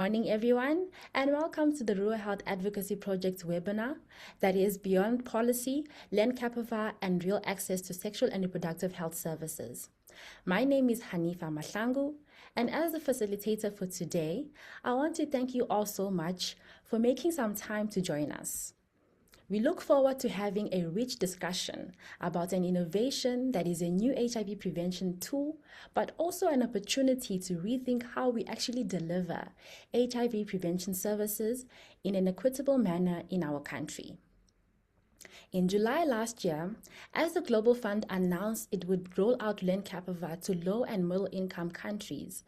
Morning, everyone, and welcome to the Rural Health Advocacy Project's webinar that is Beyond Policy, Lenacapavir, and Real Access to Sexual and Reproductive Health Services. My name is Hanifa Mahlangu, and as the facilitator for today, I want to thank you all so much for making some time to join us. We look forward to having a rich discussion about an innovation that is a new HIV prevention tool, but also an opportunity to rethink how we actually deliver HIV prevention services in an equitable manner in our country. In July last year, as the Global Fund announced it would roll out Lenacapavir to low and middle income countries,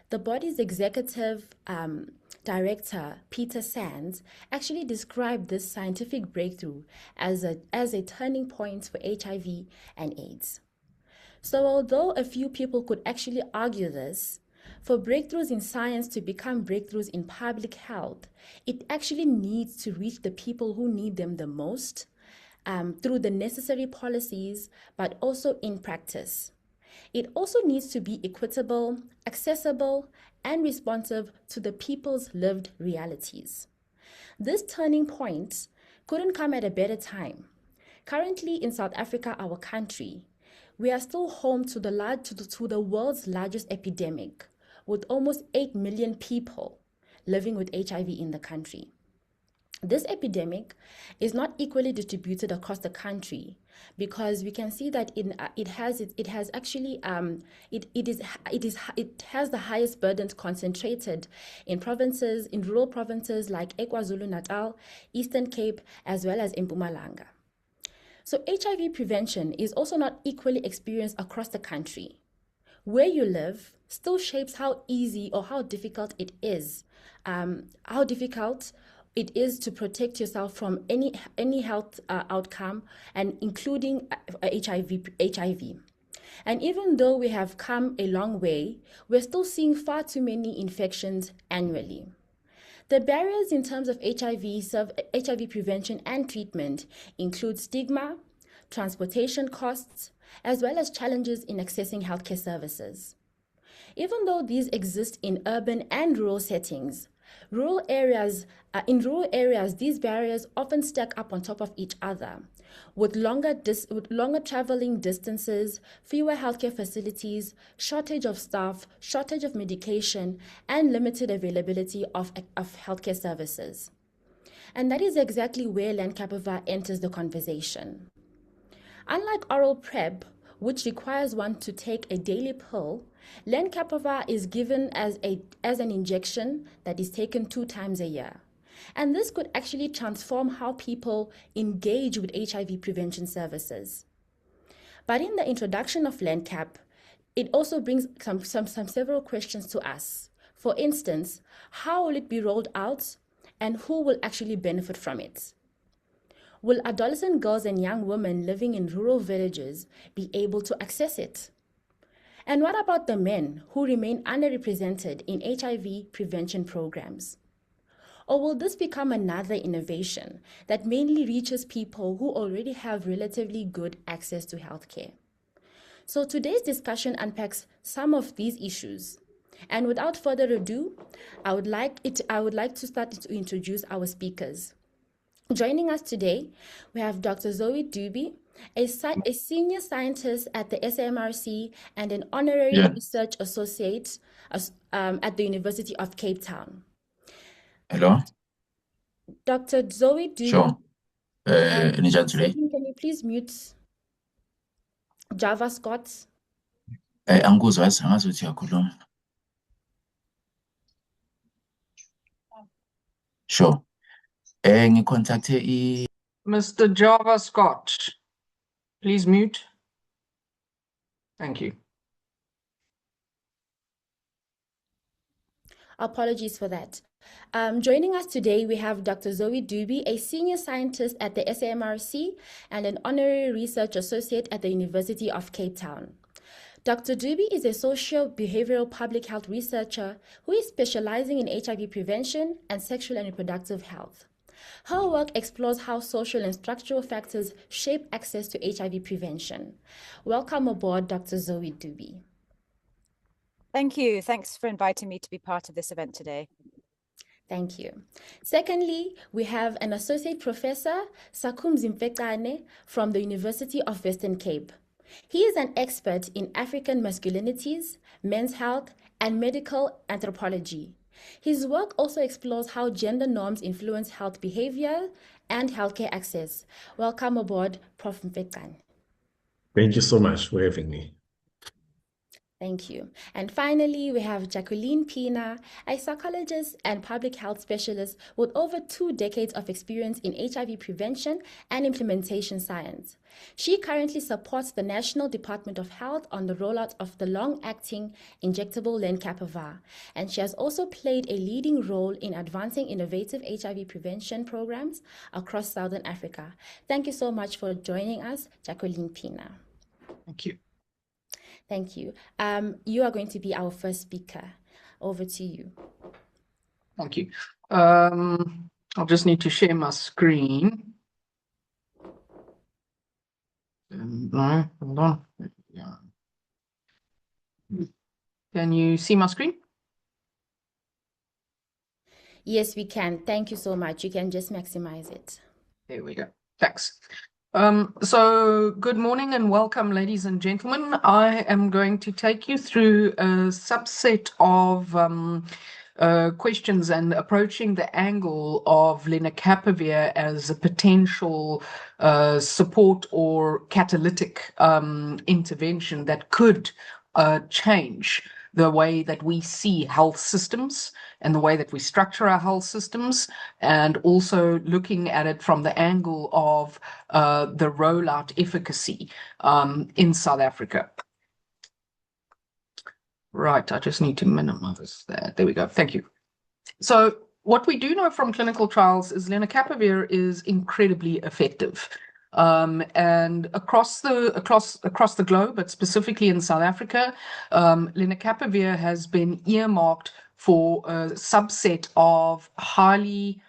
the body's executive director, Peter Sands, actually described this scientific breakthrough as a turning point for HIV and AIDS. So although a few people could actually argue this, for breakthroughs in science to become breakthroughs in public health, it actually needs to reach the people who need them the most through the necessary policies, but also in practice. It also needs to be equitable, accessible, and responsive to the people's lived realities. This turning point couldn't come at a better time. Currently in South Africa, our country, we are still home to the world's largest epidemic, with almost 8 million people living with HIV in the country. This epidemic is not equally distributed across the country because we can see that it has the highest burdens concentrated in rural provinces like KwaZulu-Natal, Eastern Cape, as well as in Mpumalanga. So HIV prevention is also not equally experienced across the country. Where you live still shapes how easy or how difficult it is to protect yourself from any health outcome, and including HIV. And even though we have come a long way, we're still seeing far too many infections annually. The barriers in terms of HIV prevention and treatment include stigma, transportation costs, as well as challenges in accessing healthcare services. Even though these exist in urban and rural settings, in rural areas, these barriers often stack up on top of each other, with longer traveling distances, fewer healthcare facilities, shortage of staff, shortage of medication, and limited availability of healthcare services. And that is exactly where Lenacapavir enters the conversation. Unlike oral PrEP, which requires one to take a daily pill, Lenacapavir is given as an injection that is taken 2 times a year. And this could actually transform how people engage with HIV prevention services. But in the introduction of Lencap, it also brings several questions to us. For instance, how will it be rolled out and who will actually benefit from it? Will adolescent girls and young women living in rural villages be able to access it? And what about the men who remain underrepresented in HIV prevention programs? Or will this become another innovation that mainly reaches people who already have relatively good access to healthcare? So today's discussion unpacks some of these issues. And without further ado, I would like to start to introduce our speakers. Joining us today, we have Dr. Zoe Duby, a senior scientist at the SAMRC and an honorary research associate at the University of Cape Town. Hello? Dr. Zoe Duby. Sure. Can you please mute Java Scott? Angikuzwa ngazuthi uyakhuluma. Sure. Ngicontacte Mr. Java Scott, please mute. Thank you. Apologies for that. Joining us today, we have Dr. Zoe Duby, a senior scientist at the SAMRC and an honorary research associate at the University of Cape Town. Dr. Duby is a socio-behavioral public health researcher who is specializing in HIV prevention and sexual and reproductive health. Her work explores how social and structural factors shape access to HIV prevention. Welcome aboard, Dr. Zoe Duby. Thank you. Thanks for inviting me to be part of this event today. Thank you. Secondly, we have an Associate Professor, Sakhumzi Mfecane, from the University of Western Cape. He is an expert in African masculinities, men's health, and medical anthropology. His work also explores how gender norms influence health behavior and healthcare access. Welcome aboard, Prof. Mfecane. Thank you so much for having me. Thank you. And finally, we have Jacqueline Pienaar, a psychologist and public health specialist with over 2 decades of experience in HIV prevention and implementation science. She currently supports the National Department of Health on the rollout of the long-acting injectable Lenacapavir, and she has also played a leading role in advancing innovative HIV prevention programs across Southern Africa. Thank you so much for joining us, Jacqueline Pienaar. Thank you. Thank you. You are going to be our first speaker. Over to you. Thank you. I'll just need to share my screen. No, hold on. Yeah. Can you see my screen? Yes, we can. Thank you so much. You can just maximize it. There we go. Thanks. So good morning and welcome, ladies and gentlemen. I am going to take you through a subset of questions and approaching the angle of lenacapavir as a potential support or catalytic intervention that could change the way that we see health systems and the way that we structure our health systems, and also looking at it from the angle of the rollout efficacy in South Africa. Right, I just need to minimize that. There we go. Thank you. So what we do know from clinical trials is lenacapavir is incredibly effective. And across the globe, but specifically in South Africa, lenacapavir has been earmarked for a subset of highly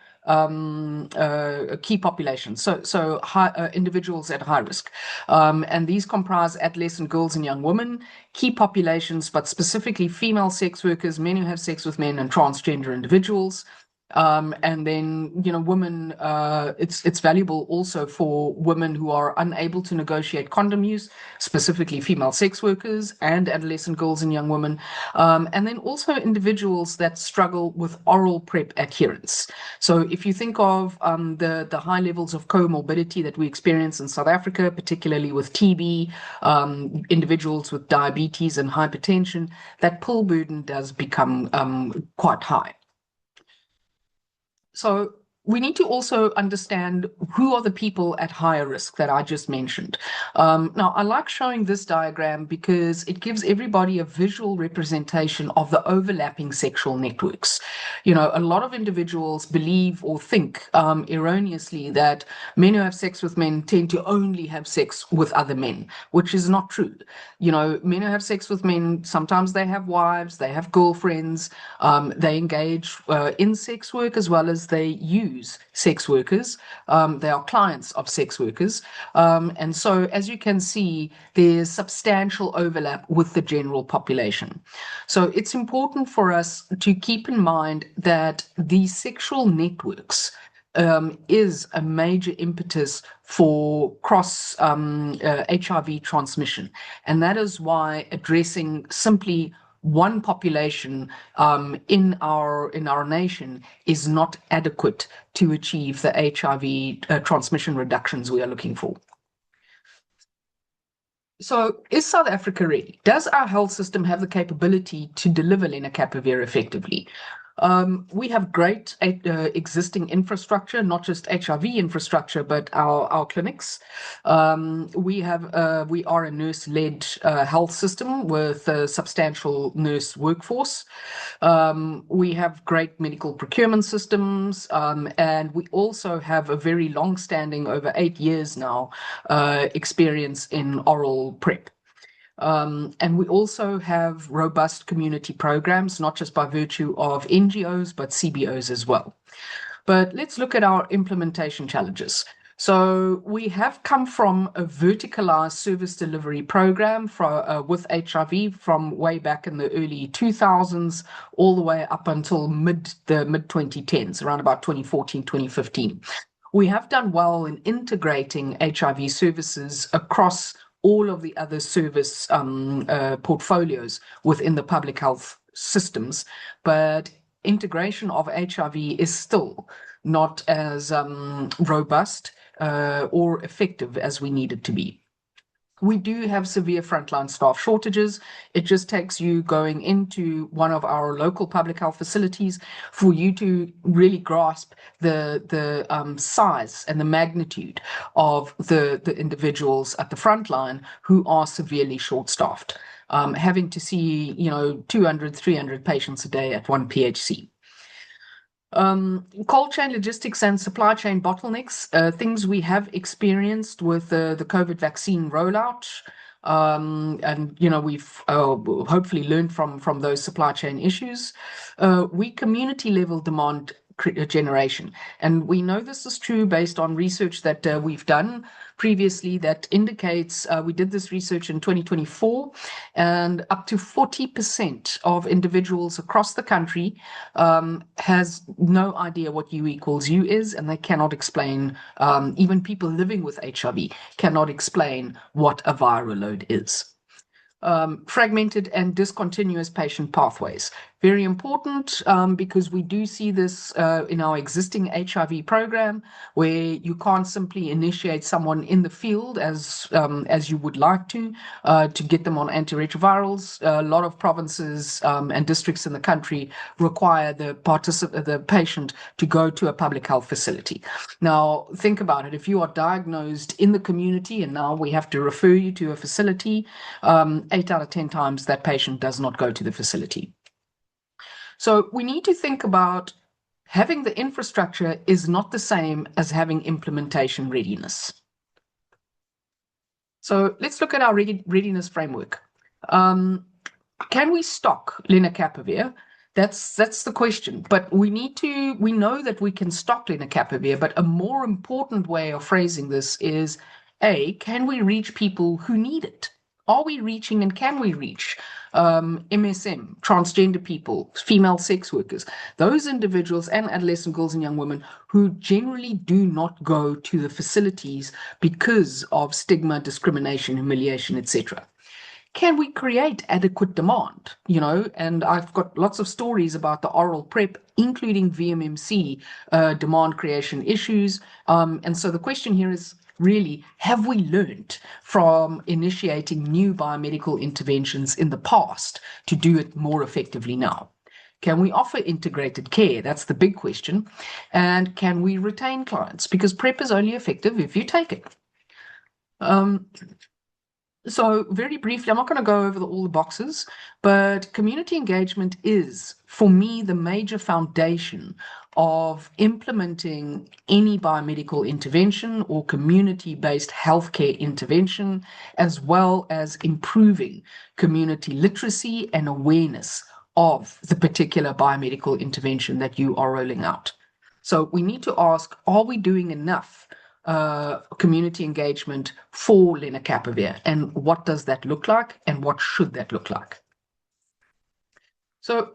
key populations, so high, individuals at high risk, and these comprise adolescent girls and young women, key populations, but specifically female sex workers, men who have sex with men, and transgender individuals. And then, you know, women, it's valuable also for women who are unable to negotiate condom use, specifically female sex workers and adolescent girls and young women. And then also individuals that struggle with oral PrEP adherence. So if you think of the high levels of comorbidity that we experience in South Africa, particularly with TB, individuals with diabetes and hypertension, that pill burden does become quite high. So we need to also understand who are the people at higher risk that I just mentioned. Now, I like showing this diagram because it gives everybody a visual representation of the overlapping sexual networks. You know, a lot of individuals believe or think erroneously that men who have sex with men tend to only have sex with other men, which is not true. You know, men who have sex with men, sometimes they have wives, they have girlfriends, they engage in sex work as well as they use sex workers. They are clients of sex workers. And so, as you can see, there's substantial overlap with the general population. So it's important for us to keep in mind that these sexual networks is a major impetus for cross HIV transmission. And that is why addressing simply one population in our nation is not adequate to achieve the HIV transmission reductions we are looking for. So is South Africa ready? Does our health system have the capability to deliver lenacapavir effectively? We have great existing infrastructure, not just HIV infrastructure, but our clinics. We are a nurse-led health system with a substantial nurse workforce. We have great medical procurement systems, and we also have a very long-standing, over 8 years now, experience in oral PrEP. And we also have robust community programs, not just by virtue of NGOs, but CBOs as well. But let's look at our implementation challenges. So we have come from a verticalized service delivery program with HIV from way back in the early 2000s all the way up until mid 2010s, around about 2014, 2015. We have done well in integrating HIV services across all of the other service portfolios within the public health systems, but integration of HIV is still not as robust or effective as we need it to be. We do have severe frontline staff shortages. It just takes you going into one of our local public health facilities for you to really grasp the size and the magnitude of the individuals at the front line who are severely short-staffed, having to see 200, 300 patients a day at one PHC. Cold chain logistics and supply chain bottlenecks, things we have experienced with the COVID vaccine rollout. And we've hopefully learned from those supply chain issues. Weak community level demand generation, and we know this is true based on research that we've done previously that indicates we did this research in 2024, and up to 40% of individuals across the country has no idea what U equals U is, and they cannot explain, even people living with HIV cannot explain what a viral load is. Fragmented and discontinuous patient pathways. Very important because we do see this in our existing HIV program, where you can't simply initiate someone in the field as you would like to get them on antiretrovirals. A lot of provinces and districts in the country require the patient to go to a public health facility. Now, think about it. If you are diagnosed in the community and now we have to refer you to a facility, 8 out of 10 times that patient does not go to the facility. So we need to think about having the infrastructure is not the same as having implementation readiness. So let's look at our readiness framework. Can we stock Lenacapavir? That's the question. But we know that we can stock Lenacapavir, but a more important way of phrasing this is, can we reach people who need it? Are we reaching and can we reach MSM, transgender people, female sex workers, those individuals and adolescent girls and young women who generally do not go to the facilities because of stigma, discrimination, humiliation, etc.? Can we create adequate demand? And I've got lots of stories about the oral PrEP, including VMMC demand creation issues. And so the question here is, really, have we learned from initiating new biomedical interventions in the past to do it more effectively now? Can we offer integrated care? That's the big question. And can we retain clients? Because PrEP is only effective if you take it. So very briefly, I'm not going to go over all the boxes, but community engagement is, for me, the major foundation of implementing any biomedical intervention or community-based healthcare intervention, as well as improving community literacy and awareness of the particular biomedical intervention that you are rolling out. So we need to ask, are we doing enough community engagement for Lenacapavir, and what does that look like, and what should that look like? So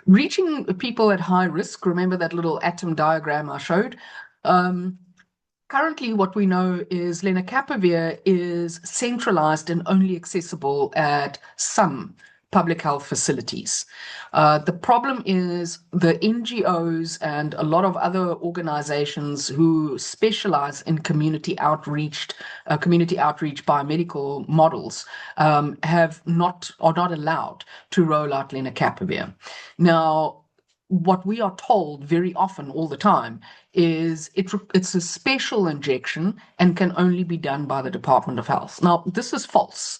reaching people at high risk, remember that little atom diagram I showed? Currently, what we know is Lenacapavir is centralized and only accessible at some public health facilities. The problem is the NGOs and a lot of other organizations who specialize in community outreach biomedical models are not allowed to roll out Lenacapavir. Now, what we are told very often all the time is it's a special injection and can only be done by the Department of Health. Now, this is false,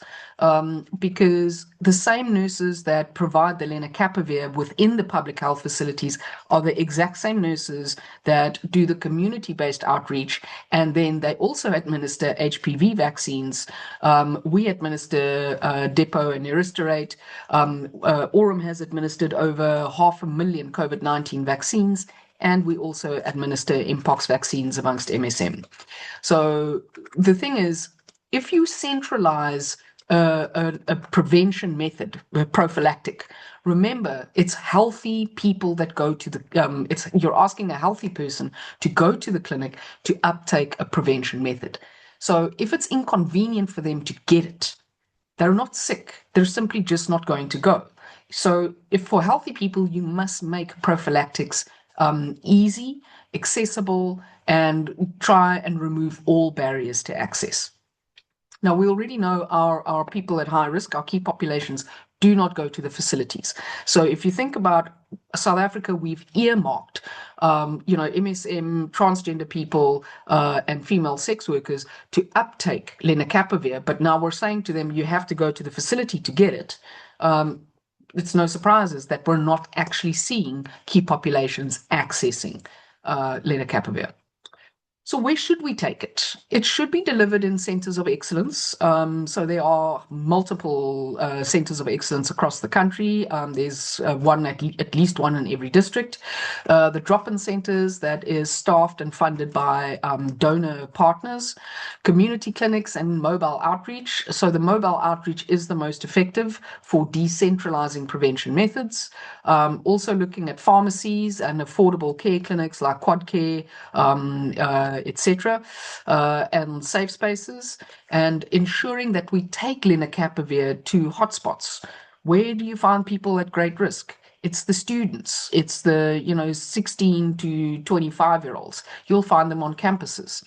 because the same nurses that provide the Lenacapavir within the public health facilities are the exact same nurses that do the community-based outreach, and then they also administer HPV vaccines. We administer Depo and Neristorate. Aurum has administered over 500,000 COVID-19 vaccines. and we also administer mpox vaccines amongst MSM. So the thing is, if you centralize a prevention method, prophylactic, remember it's healthy people that go to the, you're asking a healthy person to go to the clinic to uptake a prevention method. So if it's inconvenient for them to get it, they're not sick, they're simply just not going to go. So if for healthy people, you must make prophylactics easy, accessible, and try and remove all barriers to access. Now, we already know our people at high risk, our key populations, do not go to the facilities. So if you think about South Africa, we've earmarked, MSM, transgender people, and female sex workers to uptake Lenacapavir. But now we're saying to them, you have to go to the facility to get it. It's no surprises that we're not actually seeing key populations accessing Lenacapavir. So where should we take it? It should be delivered in centers of excellence. So there are multiple centers of excellence across the country. There's at least one in every district. The drop-in centers that is staffed and funded by donor partners, community clinics, and mobile outreach. So the mobile outreach is the most effective for decentralizing prevention methods. Also looking at pharmacies and affordable care clinics like Quad Care, etc., and safe spaces, and ensuring that we take Lenacapavir to hotspots. Where do you find people at great risk? It's the students. It's the 16 to 25-year-olds. You'll find them on campuses,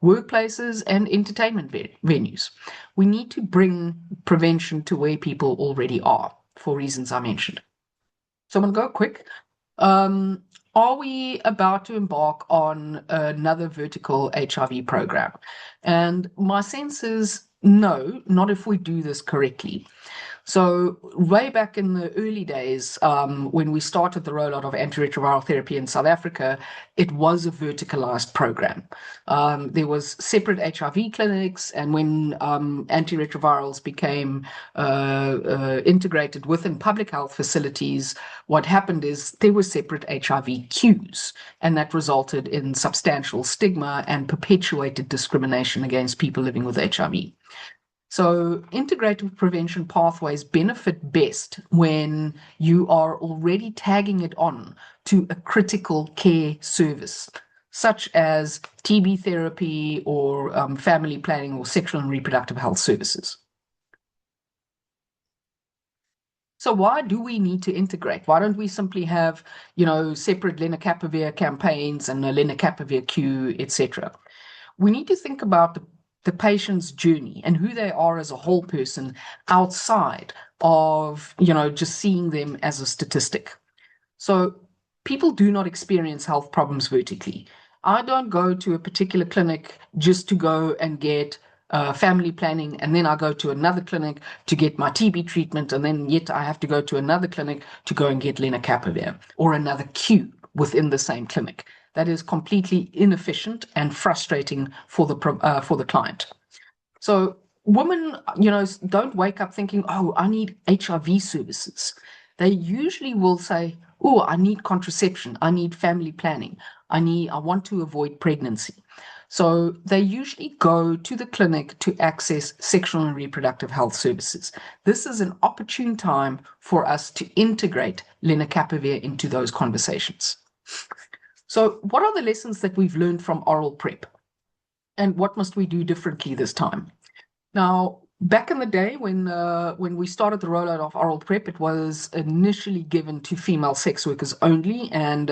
workplaces, and entertainment venues. We need to bring prevention to where people already are for reasons I mentioned. So I'm going to go quick. Are we about to embark on another vertical HIV program? And my sense is no, not if we do this correctly. So way back in the early days, when we started the rollout of antiretroviral therapy in South Africa, it was a verticalized program. There was separate HIV clinics, and when antiretrovirals became integrated within public health facilities, what happened is there were separate HIV queues, and that resulted in substantial stigma and perpetuated discrimination against people living with HIV. So integrative prevention pathways benefit best when you are already tagging it on to a critical care service, such as TB therapy or family planning or sexual and reproductive health services. So why do we need to integrate? Why don't we simply have, separate Lenacapavir campaigns and a Lenacapavir queue, etc.? We need to think about the patient's journey and who they are as a whole person outside of, just seeing them as a statistic. So people do not experience health problems vertically. I don't go to a particular clinic just to go and get family planning, and then I go to another clinic to get my TB treatment, and then yet I have to go to another clinic to go and get Lenacapavir, or another queue within the same clinic. That is completely inefficient and frustrating for the client. So women, don't wake up thinking, oh, I need HIV services. They usually will say, oh, I need contraception, I need family planning, I want to avoid pregnancy. So they usually go to the clinic to access sexual and reproductive health services. This is an opportune time for us to integrate Lenacapavir into those conversations. So what are the lessons that we've learned from oral PrEP? And what must we do differently this time? Now, back in the day when we started the rollout of oral PrEP, it was initially given to female sex workers only. And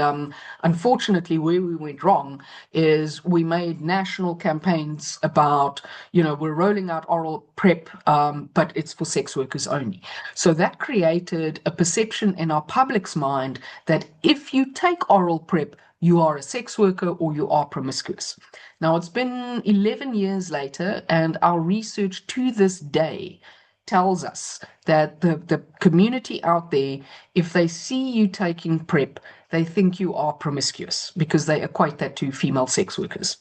unfortunately, where we went wrong is we made national campaigns about, we're rolling out oral PrEP, but it's for sex workers only. So that created a perception in our public's mind that if you take oral PrEP, you are a sex worker or you are promiscuous. Now, it's been 11 years later, and our research to this day tells us that the community out there, if they see you taking PrEP, they think you are promiscuous because they equate that to female sex workers.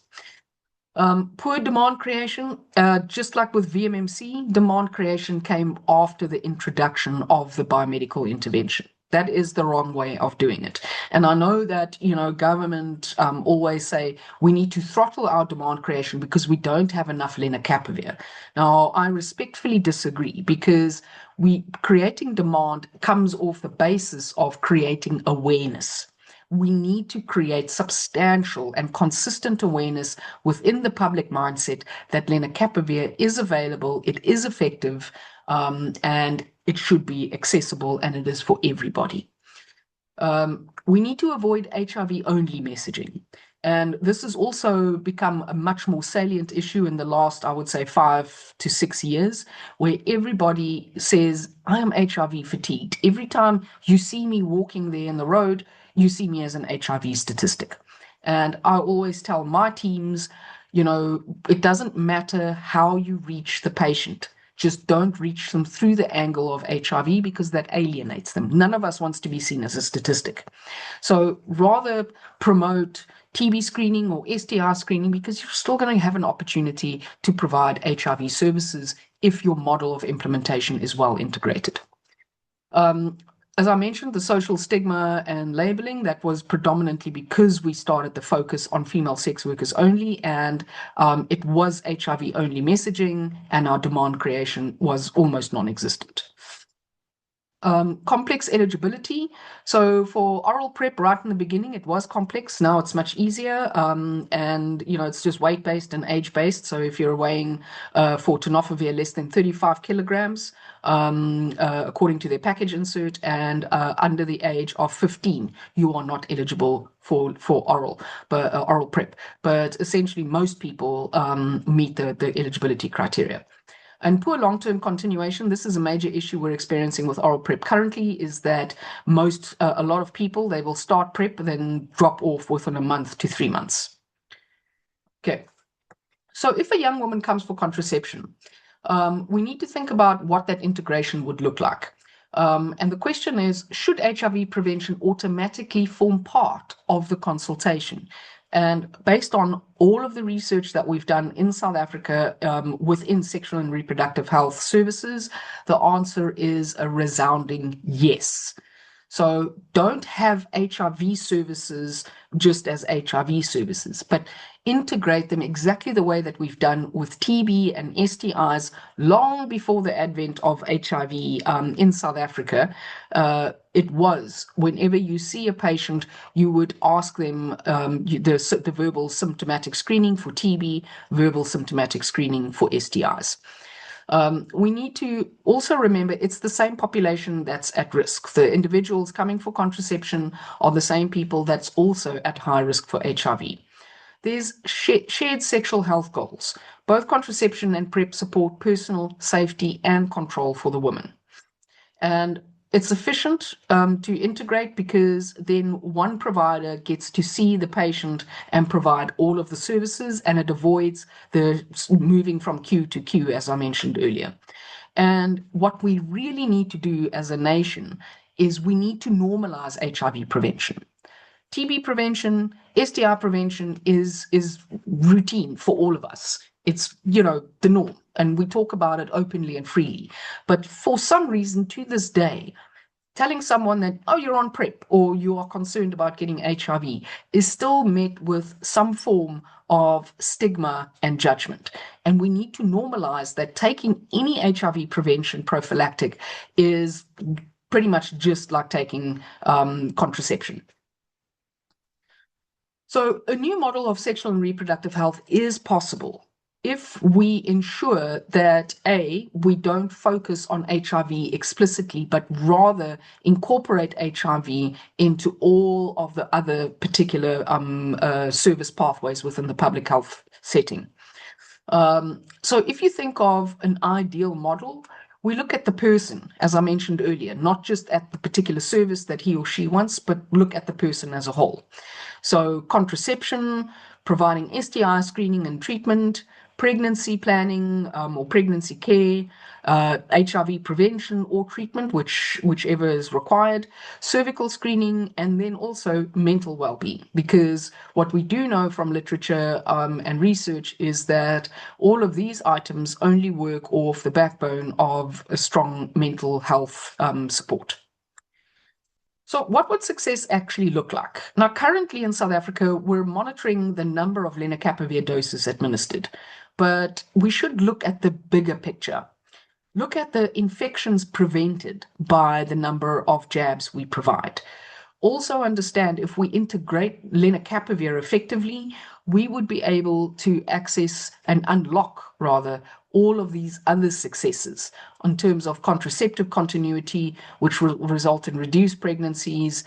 Poor demand creation, just like with VMMC, demand creation came after the introduction of the biomedical intervention. That is the wrong way of doing it. And I know that, government always say we need to throttle our demand creation because we don't have enough Lenacapavir. Now, I respectfully disagree, because creating demand comes off the basis of creating awareness. We need to create substantial and consistent awareness within the public mindset that Lenacapavir is available, it is effective, and it should be accessible, and it is for everybody. We need to avoid HIV-only messaging. And this has also become a much more salient issue in the last, I would say, 5 to 6 years, where everybody says, I am HIV fatigued. Every time you see me walking there in the road, you see me as an HIV statistic. And I always tell my teams, it doesn't matter how you reach the patient. Just don't reach them through the angle of HIV, because that alienates them. None of us wants to be seen as a statistic. So rather promote TB screening or STI screening, because you're still going to have an opportunity to provide HIV services if your model of implementation is well integrated. As I mentioned, the social stigma and labeling, that was predominantly because we started the focus on female sex workers only, and it was HIV only messaging, and our demand creation was almost non-existent. Complex eligibility. So for oral PrEP, right in the beginning, it was complex. Now it's much easier, and it's just weight-based and age-based. So if you're weighing for tenofovir less than 35 kilograms, according to their package insert, and under the age of 15, you are not eligible for oral PrEP. But essentially, most people meet the eligibility criteria. And poor long-term continuation, this is a major issue we're experiencing with oral PrEP currently, is that a lot of people, they will start PrEP and then drop off within a month to 3 months. Okay, so if a young woman comes for contraception, we need to think about what that integration would look like. And the question is, should HIV prevention automatically form part of the consultation? And based on all of the research that we've done in South Africa within sexual and reproductive health services, the answer is a resounding yes. So don't have HIV services just as HIV services, but integrate them exactly the way that we've done with TB and STIs long before the advent of HIV in South Africa. It was, whenever you see a patient, you would ask them the verbal symptomatic screening for TB, verbal symptomatic screening for STIs. We need to also remember it's the same population that's at risk. The individuals coming for contraception are the same people that's also at high risk for HIV. There's shared sexual health goals. Both contraception and PrEP support personal safety and control for the woman. And it's efficient to integrate, because then one provider gets to see the patient and provide all of the services, and it avoids the moving from queue to queue, as I mentioned earlier. And what we really need to do as a nation is we need to normalize HIV prevention. TB prevention, STI prevention is routine for all of us. It's, the norm, and we talk about it openly and freely. But for some reason, to this day, telling someone that, oh, you're on PrEP or you are concerned about getting HIV is still met with some form of stigma and judgment. And we need to normalize that taking any HIV prevention prophylactic is pretty much just like taking contraception. So a new model of sexual and reproductive health is possible if we ensure that, A, we don't focus on HIV explicitly, but rather incorporate HIV into all of the other particular service pathways within the public health setting. So if you think of an ideal model, we look at the person, as I mentioned earlier, not just at the particular service that he or she wants, but look at the person as a whole. So contraception, providing STI screening and treatment, pregnancy planning or pregnancy care, HIV prevention or treatment, whichever is required, cervical screening, and then also mental well-being. Because what we do know from literature and research is that all of these items only work off the backbone of a strong mental health support. So what would success actually look like? Now, currently in South Africa, we're monitoring the number of Lenacapavir doses administered, but we should look at the bigger picture. Look at the infections prevented by the number of jabs we provide. Also understand if we integrate Lenacapavir effectively, we would be able to access and unlock, rather, all of these other successes in terms of contraceptive continuity, which will result in reduced pregnancies,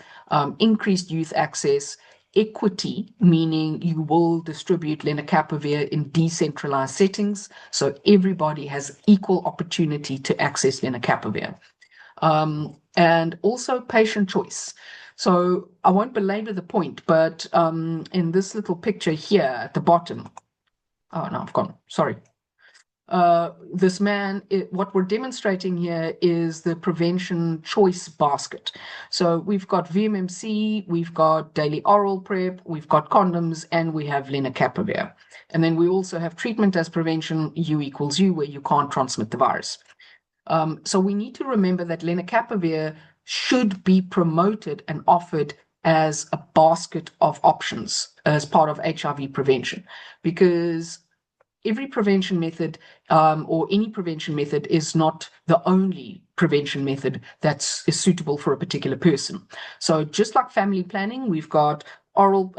increased youth access, equity, meaning you will distribute Lenacapavir in decentralized settings, so everybody has equal opportunity to access Lenacapavir. And also patient choice. So I won't belabor the point, but in this little picture here at the bottom, oh no, I've gone, sorry. This man, what we're demonstrating here is the prevention choice basket. So we've got VMMC, we've got daily oral prep, we've got condoms, and we have Lenacapavir. And then we also have treatment as prevention, U equals U, where you can't transmit the virus. So we need to remember that Lenacapavir should be promoted and offered as a basket of options as part of HIV prevention, because every prevention method or any prevention method is not the only prevention method is suitable for a particular person. So just like family planning, we've got oral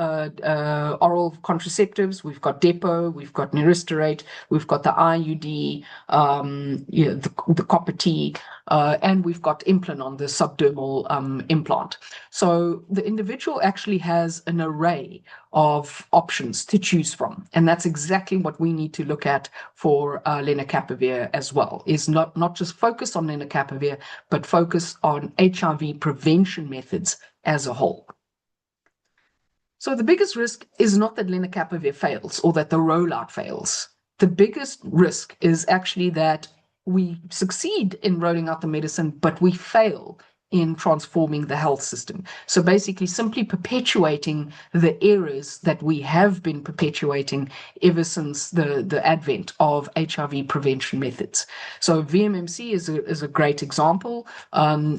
contraceptives, we've got Depo, we've got Neristorate, we've got the IUD, the copper T, and we've got Implanon, the subdermal implant. So the individual actually has an array of options to choose from, and that's exactly what we need to look at for Lenacapavir as well, is not just focus on Lenacapavir, but focus on HIV prevention methods as a whole. So the biggest risk is not that Lenacapavir fails or that the rollout fails. The biggest risk is actually that we succeed in rolling out the medicine, but we fail in transforming the health system. So basically simply perpetuating the errors that we have been perpetuating ever since the advent of HIV prevention methods. So VMMC is a great example,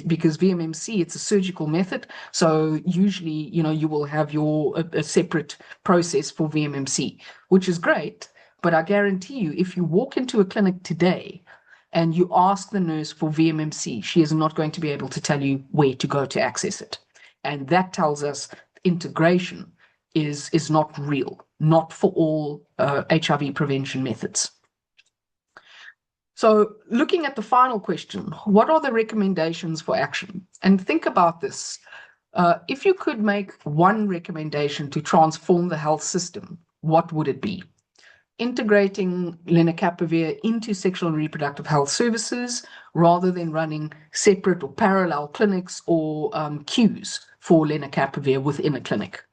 because VMMC, it's a surgical method. So usually, you will have a separate process for VMMC, which is great. But I guarantee you, if you walk into a clinic today and you ask the nurse for VMMC, she is not going to be able to tell you where to go to access it. And that tells us integration is not real, not for all HIV prevention methods. So looking at the final question, what are the recommendations for action? And think about this. If you could make one recommendation to transform the health system, what would it be? Integrating Lenacapavir into sexual and reproductive health services rather than running separate or parallel clinics or queues for Lenacapavir within a clinic.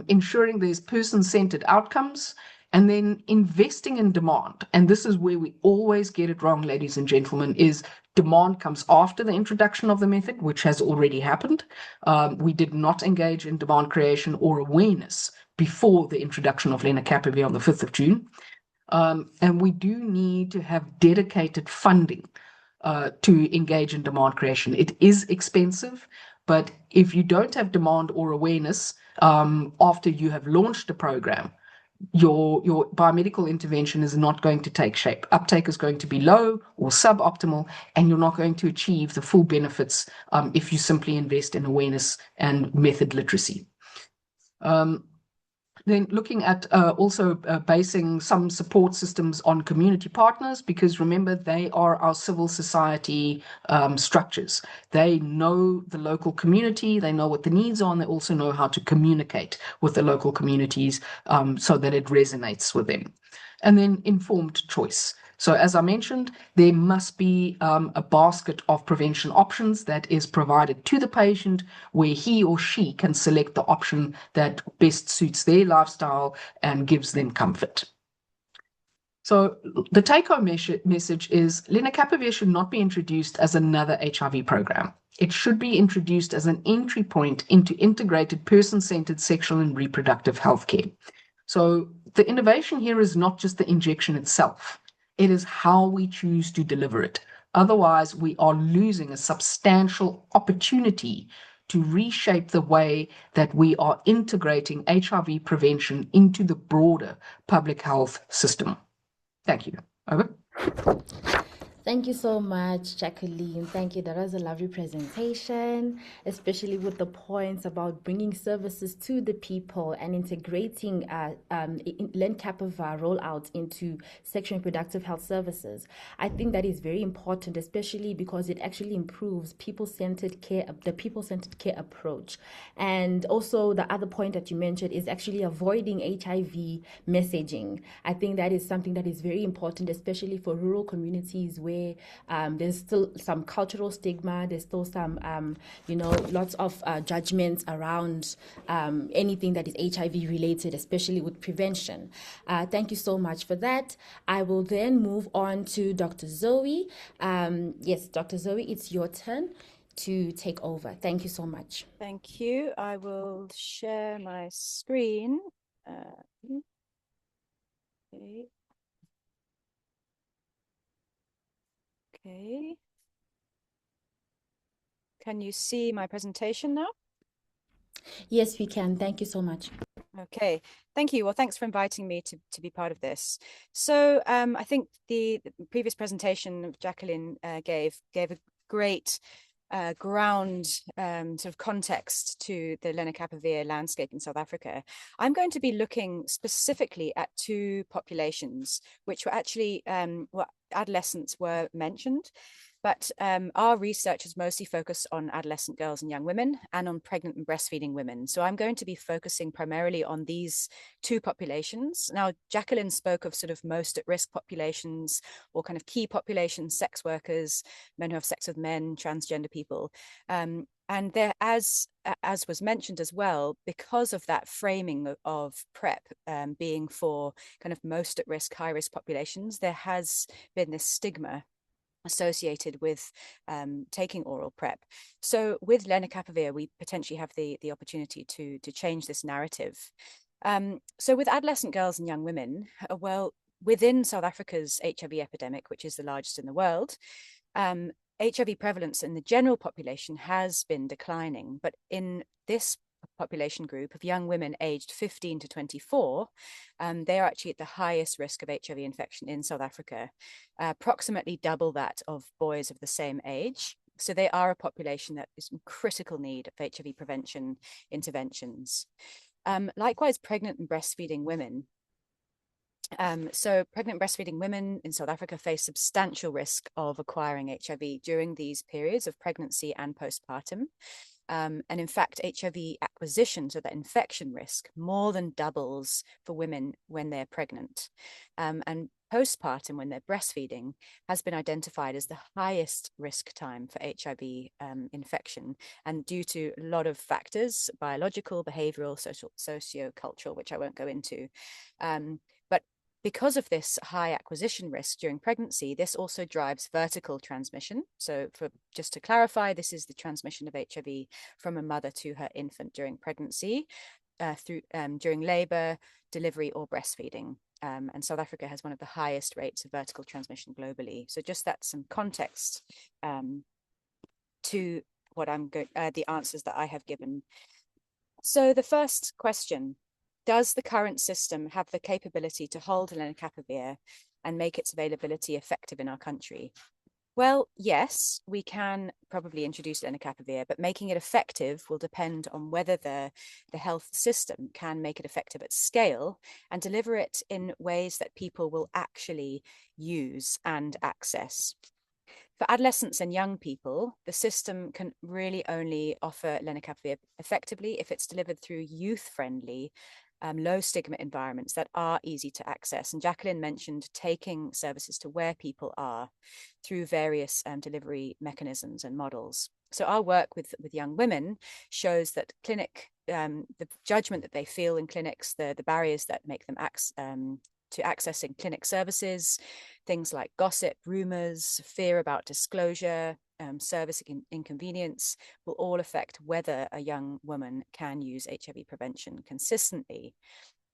Ensuring there's person-centered outcomes, and then investing in demand. And this is where we always get it wrong, ladies and gentlemen, is demand comes after the introduction of the method, which has already happened. We did not engage in demand creation or awareness before the introduction of Lenacapavir on the 5th of June. And we do need to have dedicated funding to engage in demand creation. It is expensive, but if you don't have demand or awareness after you have launched a program, your biomedical intervention is not going to take shape. Uptake is going to be low or suboptimal, and you're not going to achieve the full benefits if you simply invest in awareness and method literacy. Then looking at also basing some support systems on community partners, because remember, they are our civil society structures. They know the local community, they know what the needs are, and they also know how to communicate with the local communities so that it resonates with them. And then informed choice. So as I mentioned, there must be a basket of prevention options that is provided to the patient where he or she can select the option that best suits their lifestyle and gives them comfort. So the take-home message is Lenacapavir should not be introduced as another HIV program. It should be introduced as an entry point into integrated person-centered sexual and reproductive health care. So the innovation here is not just the injection itself. It is how we choose to deliver it. Otherwise, we are losing a substantial opportunity to reshape the way that we are integrating HIV prevention into the broader public health system. Thank you. Over. Thank you so much, Jacqueline. Thank you. That was a lovely presentation, especially with the points about bringing services to the people and integrating Lenacapavir rollout into sexual and reproductive health services. I think that is very important, especially because it actually improves people-centered care, the people-centered care approach. And also the other point that you mentioned is actually avoiding HIV messaging. I think that is something that is very important, especially for rural communities where there's still some cultural stigma, there's still some, lots of judgments around anything that is HIV related, especially with prevention. Thank you so much for that. I will then move on to Dr. Zoe. Yes, Dr. Zoe, it's your turn to take over. Thank you so much. Thank you. I will share my screen. Okay. Okay. Can you see my presentation now? Yes, we can. Thank you so much. Okay, thank you. Well, thanks for inviting me to be part of this. So I think the previous presentation Jacqueline gave a great ground sort of context to the Lenacapavir landscape in South Africa. I'm going to be looking specifically at two populations, which were actually, adolescents were mentioned, but our research has mostly focused on adolescent girls and young women and on pregnant and breastfeeding women. So I'm going to be focusing primarily on these two populations. Now, Jacqueline spoke of sort of most at-risk populations or kind of key populations, sex workers, men who have sex with men, transgender people. And there, as was mentioned as well, because of that framing of PrEP being for kind of most at-risk, high-risk populations, there has been this stigma associated with taking oral PrEP. So with Lenacapavir, we potentially have the opportunity to change this narrative. So with adolescent girls and young women, well, within South Africa's HIV epidemic, which is the largest in the world, HIV prevalence in the general population has been declining, but in this population group of young women aged 15 to 24, they are actually at the highest risk of HIV infection in South Africa, approximately double that of boys of the same age. So they are a population that is in critical need of HIV prevention interventions. Likewise, pregnant and breastfeeding women. So pregnant breastfeeding women in South Africa face substantial risk of acquiring HIV during these periods of pregnancy and postpartum. And in fact, HIV acquisition, so that infection risk, more than doubles for women when they're pregnant. And postpartum, when they're breastfeeding, has been identified as the highest risk time for HIV infection, and due to a lot of factors, biological, behavioral, social, socio-cultural, which I won't go into. But because of this high acquisition risk during pregnancy, this also drives vertical transmission. So just to clarify, this is the transmission of HIV from a mother to her infant during pregnancy, during labor, delivery, or breastfeeding. And South Africa has one of the highest rates of vertical transmission globally. So just that's some context to what the answers that I have given. So the first question: does the current system have the capability to hold Lenacapavir and make its availability effective in our country? Well, yes, we can probably introduce Lenacapavir, but making it effective will depend on whether the health system can make it effective at scale and deliver it in ways that people will actually use and access. For adolescents and young people, the system can really only offer Lenacapavir effectively if it's delivered through youth-friendly, low stigma environments that are easy to access. And Jacqueline mentioned taking services to where people are through various delivery mechanisms and models. So our work with young women shows that the judgment that they feel in clinics, the barriers that make them to accessing clinic services, things like gossip, rumors, fear about disclosure, service inconvenience, will all affect whether a young woman can use HIV prevention consistently.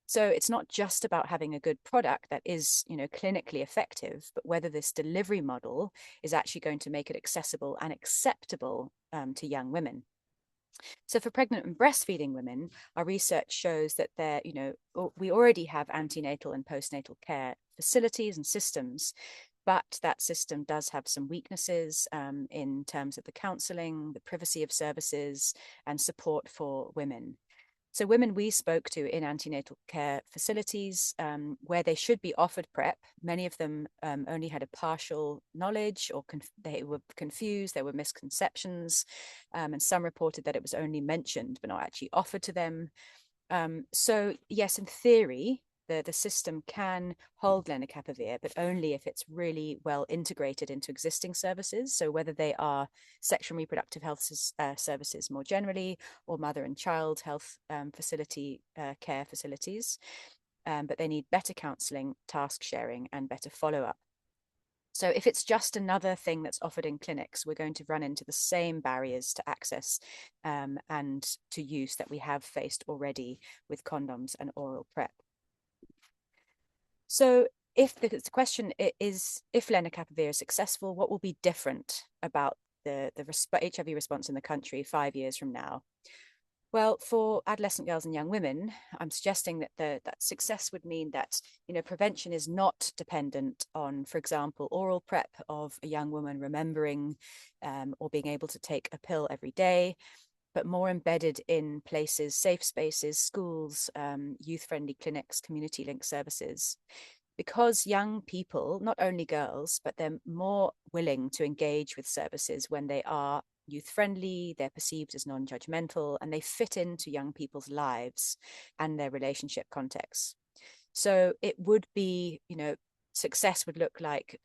So it's not just about having a good product that is, clinically effective, but whether this delivery model is actually going to make it accessible and acceptable to young women. So for pregnant and breastfeeding women, our research shows that we already have antenatal and postnatal care facilities and systems, but that system does have some weaknesses in terms of the counselling, the privacy of services, and support for women. So women we spoke to in antenatal care facilities where they should be offered PrEP, many of them only had a partial knowledge, or they were confused, there were misconceptions, and some reported that it was only mentioned but not actually offered to them. So yes, in theory, the system can hold lenacapavir, but only if it's really well integrated into existing services. So whether they are sexual and reproductive health services more generally, or mother and child health facility care facilities, but they need better counselling, task sharing, and better follow-up. So if it's just another thing that's offered in clinics, we're going to run into the same barriers to access and to use that we have faced already with condoms and oral PrEP. So if the question is, if lenacapavir is successful, what will be different about the HIV response in the country 5 years from now? Well, for adolescent girls and young women, I'm suggesting that that success would mean that prevention is not dependent on, for example, oral PrEP of a young woman remembering or being able to take a pill every day, but more embedded in places, safe spaces, schools, youth-friendly clinics, community link services. Because young people, not only girls, but they're more willing to engage with services when they are youth-friendly, they're perceived as non-judgmental, and they fit into young people's lives and their relationship contexts. So it would be, success would look like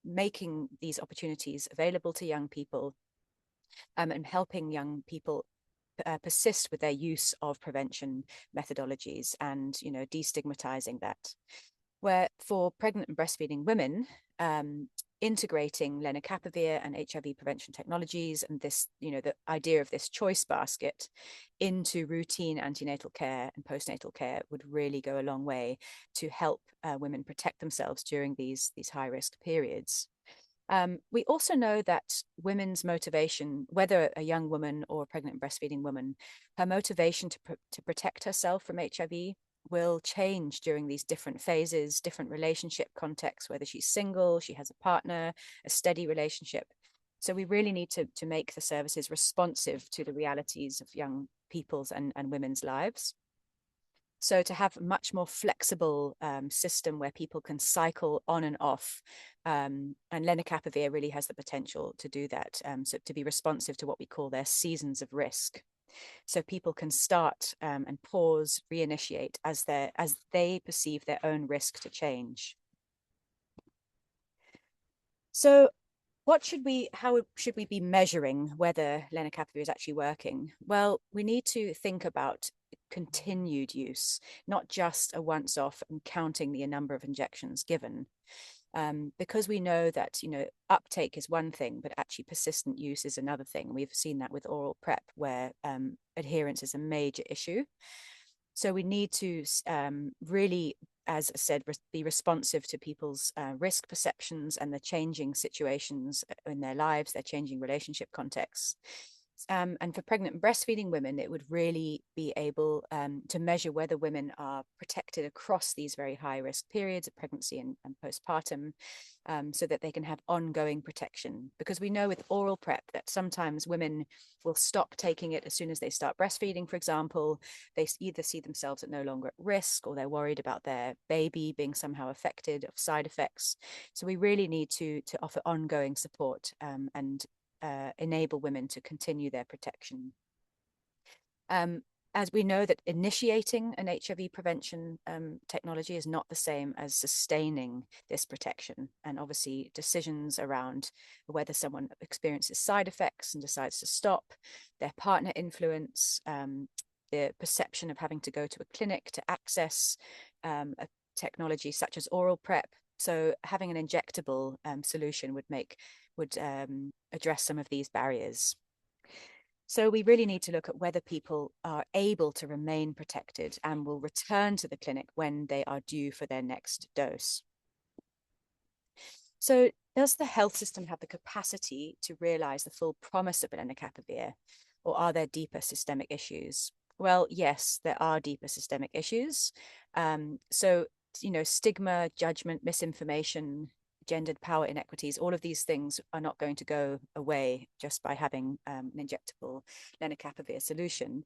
making these opportunities available to young people, and helping young people persist with their use of prevention methodologies and, destigmatizing that. Where for pregnant and breastfeeding women, integrating lenacapavir and HIV prevention technologies and this, the idea of this choice basket into routine antenatal care and postnatal care would really go a long way to help women protect themselves during these high-risk periods. We also know that women's motivation, whether a young woman or a pregnant and breastfeeding woman, her motivation to protect herself from HIV will change during these different phases, different relationship contexts, whether she's single, she has a partner, a steady relationship. So we really need to make the services responsive to the realities of young people's and women's lives. So to have a much more flexible system where people can cycle on and off, and lenacapavir really has the potential to do that, so to be responsive to what we call their seasons of risk. So people can start and pause, reinitiate as they perceive their own risk to change. So how should we be measuring whether lenacapavir is actually working? Well, we need to think about continued use, not just a once-off and counting the number of injections given. Because we know that, uptake is one thing, but actually persistent use is another thing. We've seen that with oral PrEP, where adherence is a major issue. So we need to really, as I said, be responsive to people's risk perceptions and the changing situations in their lives, their changing relationship contexts. And for pregnant and breastfeeding women, it would really be able to measure whether women are protected across these very high risk periods of pregnancy and postpartum, so that they can have ongoing protection. Because we know with oral PrEP that sometimes women will stop taking it as soon as they start breastfeeding, for example. They either see themselves at no longer at risk, or they're worried about their baby being somehow affected of side effects. So we really need to offer ongoing support and enable women to continue their protection. As we know that initiating an HIV prevention technology is not the same as sustaining this protection. And obviously decisions around whether someone experiences side effects and decides to stop, their partner influence, the perception of having to go to a clinic to access a technology such as oral PrEP. So having an injectable solution would address some of these barriers. So we really need to look at whether people are able to remain protected and will return to the clinic when they are due for their next dose. So does the health system have the capacity to realize the full promise of lenacapavir? or are there deeper systemic issues? Well, yes, there are deeper systemic issues. So, stigma, judgment, misinformation, gendered power inequities, all of these things are not going to go away just by having an injectable lenacapavir solution.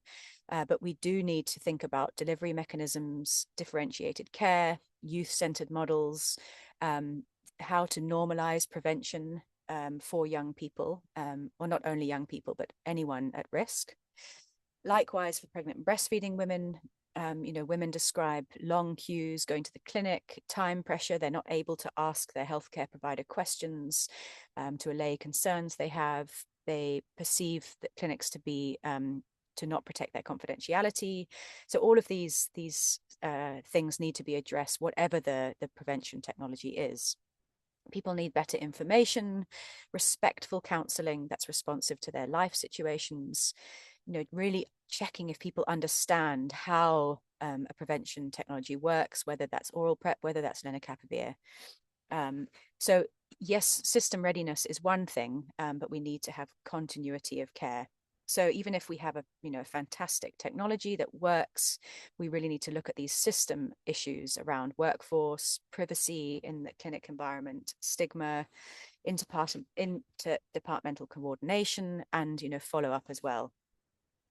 But we do need to think about delivery mechanisms, differentiated care, youth-centered models, how to normalize prevention for young people, or not only young people, but anyone at risk. Likewise, for pregnant and breastfeeding women, women describe long queues going to the clinic, time pressure. They're not able to ask their healthcare provider questions to allay concerns they have. They perceive the clinics to be to not protect their confidentiality. So all of these things need to be addressed, whatever the prevention technology is. People need better information, respectful counseling that's responsive to their life situations, really checking if people understand how a prevention technology works, whether that's oral PrEP, whether that's lenacapavir. So yes, system readiness is one thing, but we need to have continuity of care. So even if we have a fantastic technology that works, we really need to look at these system issues around workforce, privacy in the clinic environment, stigma, interdepartmental coordination, and follow up as well.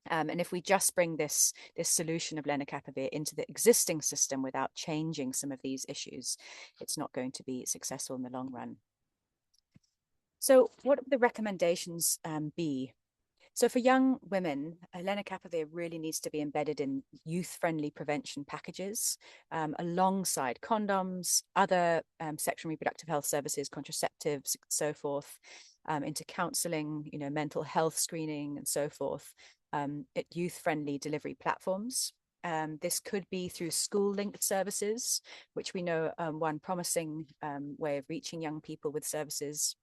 And if we just bring this solution of lenacapavir into the existing system without changing some of these issues, it's not going to be successful in the long run. So what would the recommendations be? So for young women, lenacapavir really needs to be embedded in youth-friendly prevention packages, alongside condoms, other sexual and reproductive health services, contraceptives, so forth, into counseling, mental health screening, and so forth, at youth-friendly delivery platforms. This could be through school-linked services, which we know one promising way of reaching young people with services,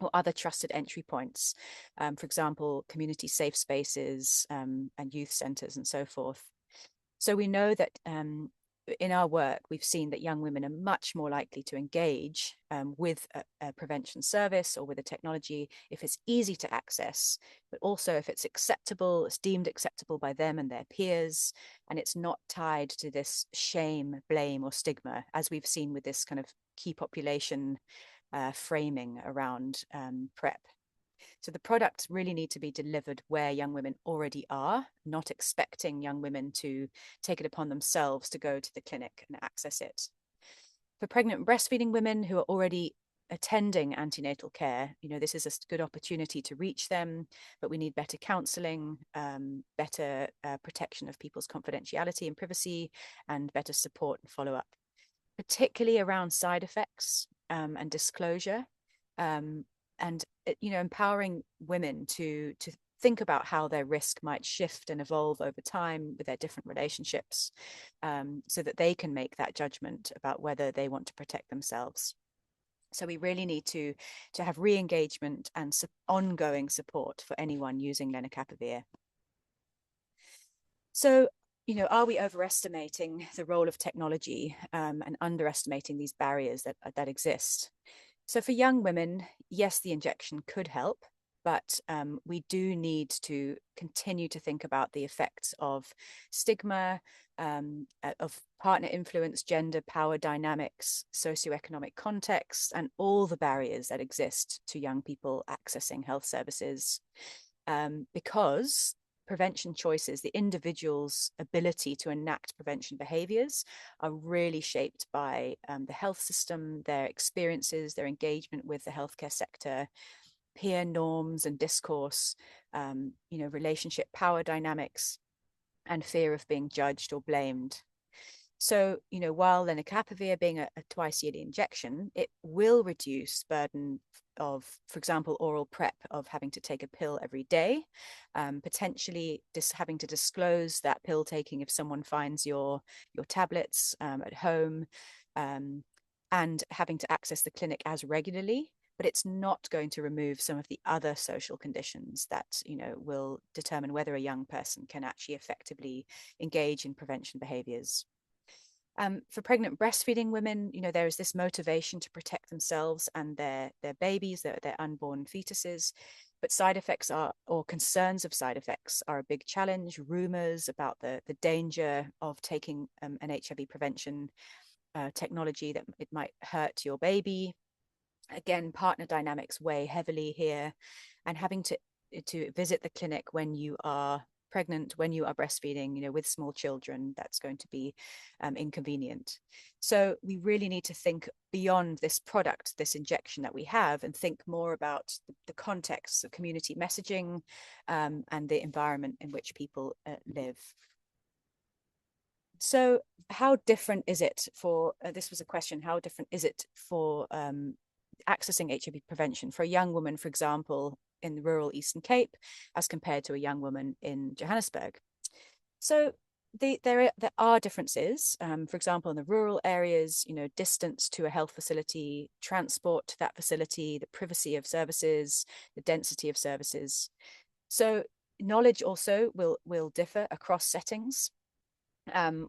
or other trusted entry points, for example, community safe spaces and youth centers and so forth. So we know that in our work, we've seen that young women are much more likely to engage with a prevention service or with a technology if it's easy to access, but also if it's acceptable, it's deemed acceptable by them and their peers, and it's not tied to this shame, blame, or stigma, as we've seen with this kind of key population framing around PrEP. So the products really need to be delivered where young women already are, not expecting young women to take it upon themselves to go to the clinic and access it. For pregnant and breastfeeding women who are already attending antenatal care, this is a good opportunity to reach them, but we need better counseling, better protection of people's confidentiality and privacy, and better support and follow-up, particularly around side effects and disclosure, and empowering women to think about how their risk might shift and evolve over time with their different relationships, so that they can make that judgment about whether they want to protect themselves. So we really need to have re-engagement and ongoing support for anyone using lenacapavir. So, are we overestimating the role of technology and underestimating these barriers that exist? So for young women, yes, the injection could help, but we do need to continue to think about the effects of stigma, of partner influence, gender, power dynamics, socioeconomic context, and all the barriers that exist to young people accessing health services, because prevention choices, the individual's ability to enact prevention behaviors, are really shaped by the health system, their experiences, their engagement with the healthcare sector, peer norms and discourse, relationship power dynamics, and fear of being judged or blamed. So, while lenacapavir being a twice yearly injection, it will reduce burden of, for example, oral PrEP, of having to take a pill every day, potentially having to disclose that pill taking if someone finds your tablets at home, and having to access the clinic as regularly. But it's not going to remove some of the other social conditions that, will determine whether a young person can actually effectively engage in prevention behaviors. For pregnant breastfeeding women, there is this motivation to protect themselves and their babies, their unborn fetuses. but side effects are, or concerns of side effects are a big challenge. Rumors about the danger of taking an HIV prevention technology, that it might hurt your baby. Again, partner dynamics weigh heavily here, and having to visit the clinic when you are pregnant, when you are breastfeeding, with small children, that's going to be inconvenient. So we really need to think beyond this product, this injection that we have, and think more about the context of community messaging and the environment in which people live. So how different is it for, this was a question, how different is it for accessing HIV prevention for a young woman, for example, in the rural Eastern Cape, as compared to a young woman in Johannesburg? So there are differences. For example, in the rural areas, distance to a health facility, transport to that facility, the privacy of services, the density of services. So knowledge also will differ across settings.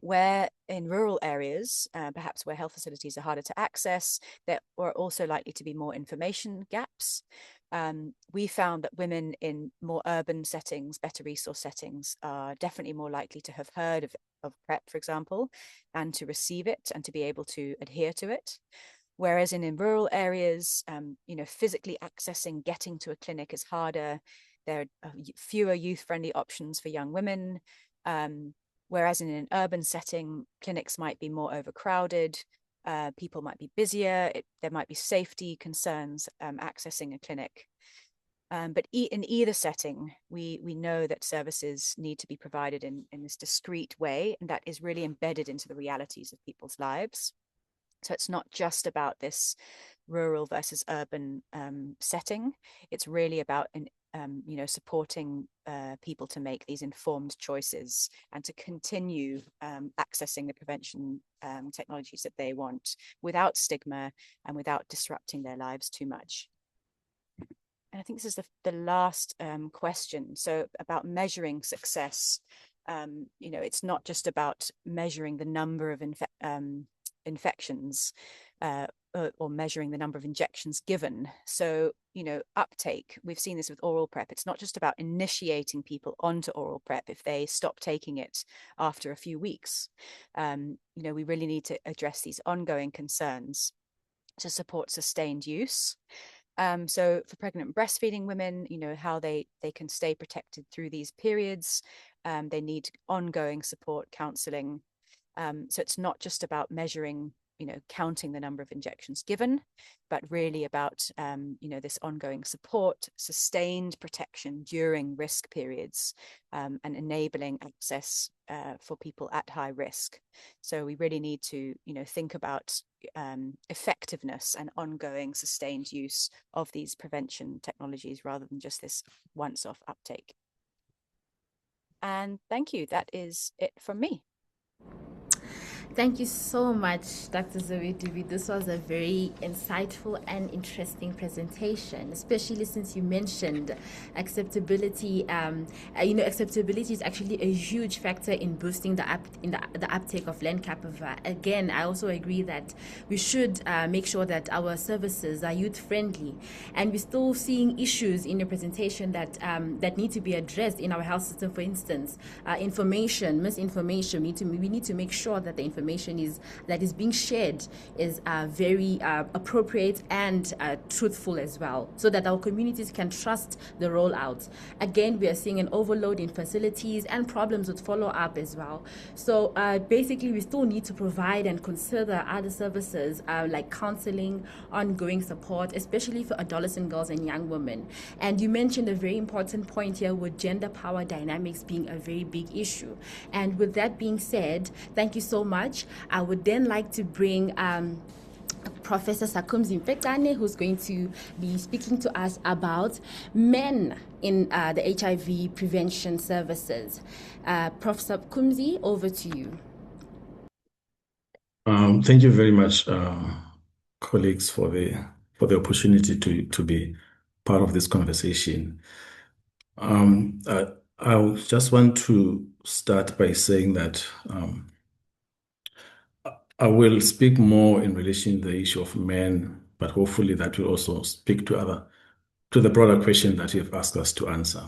Where in rural areas, perhaps where health facilities are harder to access, there are also likely to be more information gaps. We found that women in more urban settings, better resource settings, are definitely more likely to have heard of PrEP, for example, and to receive it and to be able to adhere to it. Whereas in rural areas, physically accessing, getting to a clinic is harder. There are fewer youth-friendly options for young women. Whereas in an urban setting, clinics might be more overcrowded, people might be busier, there might be safety concerns accessing a clinic. But in either setting, we know that services need to be provided in this discrete way, and that is really embedded into the realities of people's lives. So it's not just about this rural versus urban setting. It's really about supporting people to make these informed choices and to continue accessing the prevention technologies that they want without stigma and without disrupting their lives too much. And I think this is the last question. So about measuring success, it's not just about measuring the number of infections or measuring the number of injections given. So, uptake, we've seen this with oral PrEP. It's not just about initiating people onto oral PrEP if they stop taking it after a few weeks. We really need to address these ongoing concerns to support sustained use. So for pregnant and breastfeeding women, how they can stay protected through these periods. They need ongoing support, counseling. So it's not just about measuring, counting the number of injections given, but really about, this ongoing support, sustained protection during risk periods, and enabling access for people at high risk. So we really need to, think about effectiveness and ongoing sustained use of these prevention technologies rather than just this once-off uptake. And thank you. That is it from me. Thank you so much, Dr. Zoe Duby. This was a very insightful and interesting presentation, especially since you mentioned acceptability. Acceptability is actually a huge factor in boosting the uptake of Lenacapavir. Again, I also agree that we should make sure that our services are youth-friendly, and we're still seeing issues in your presentation that need to be addressed in our health system. For instance, misinformation. We need to make sure that the information that is being shared is very appropriate and truthful as well, so that our communities can trust the rollout. Again, we are seeing an overload in facilities and problems with follow-up as well. So basically, we still need to provide and consider other services like counseling, ongoing support, especially for adolescent girls and young women. And you mentioned a very important point here with gender power dynamics being a very big issue. And with that being said, thank you so much. I would then like to bring Professor Sakhumzi Mfecane, who's going to be speaking to us about men in the HIV prevention services. Professor Sakhumzi, over to you. Thank you very much, colleagues, for the opportunity to be part of this conversation. I just want to start by saying that I will speak more in relation to the issue of men, but hopefully that will also speak to the broader question that you've asked us to answer.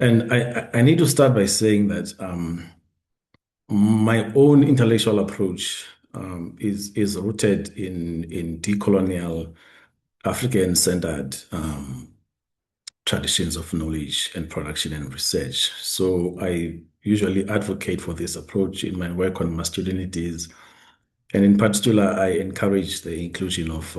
And I need to start by saying that my own intellectual approach is rooted in decolonial African-centered traditions of knowledge and production and research. So I usually advocate for this approach in my work on masculinities. And in particular, I encourage the inclusion of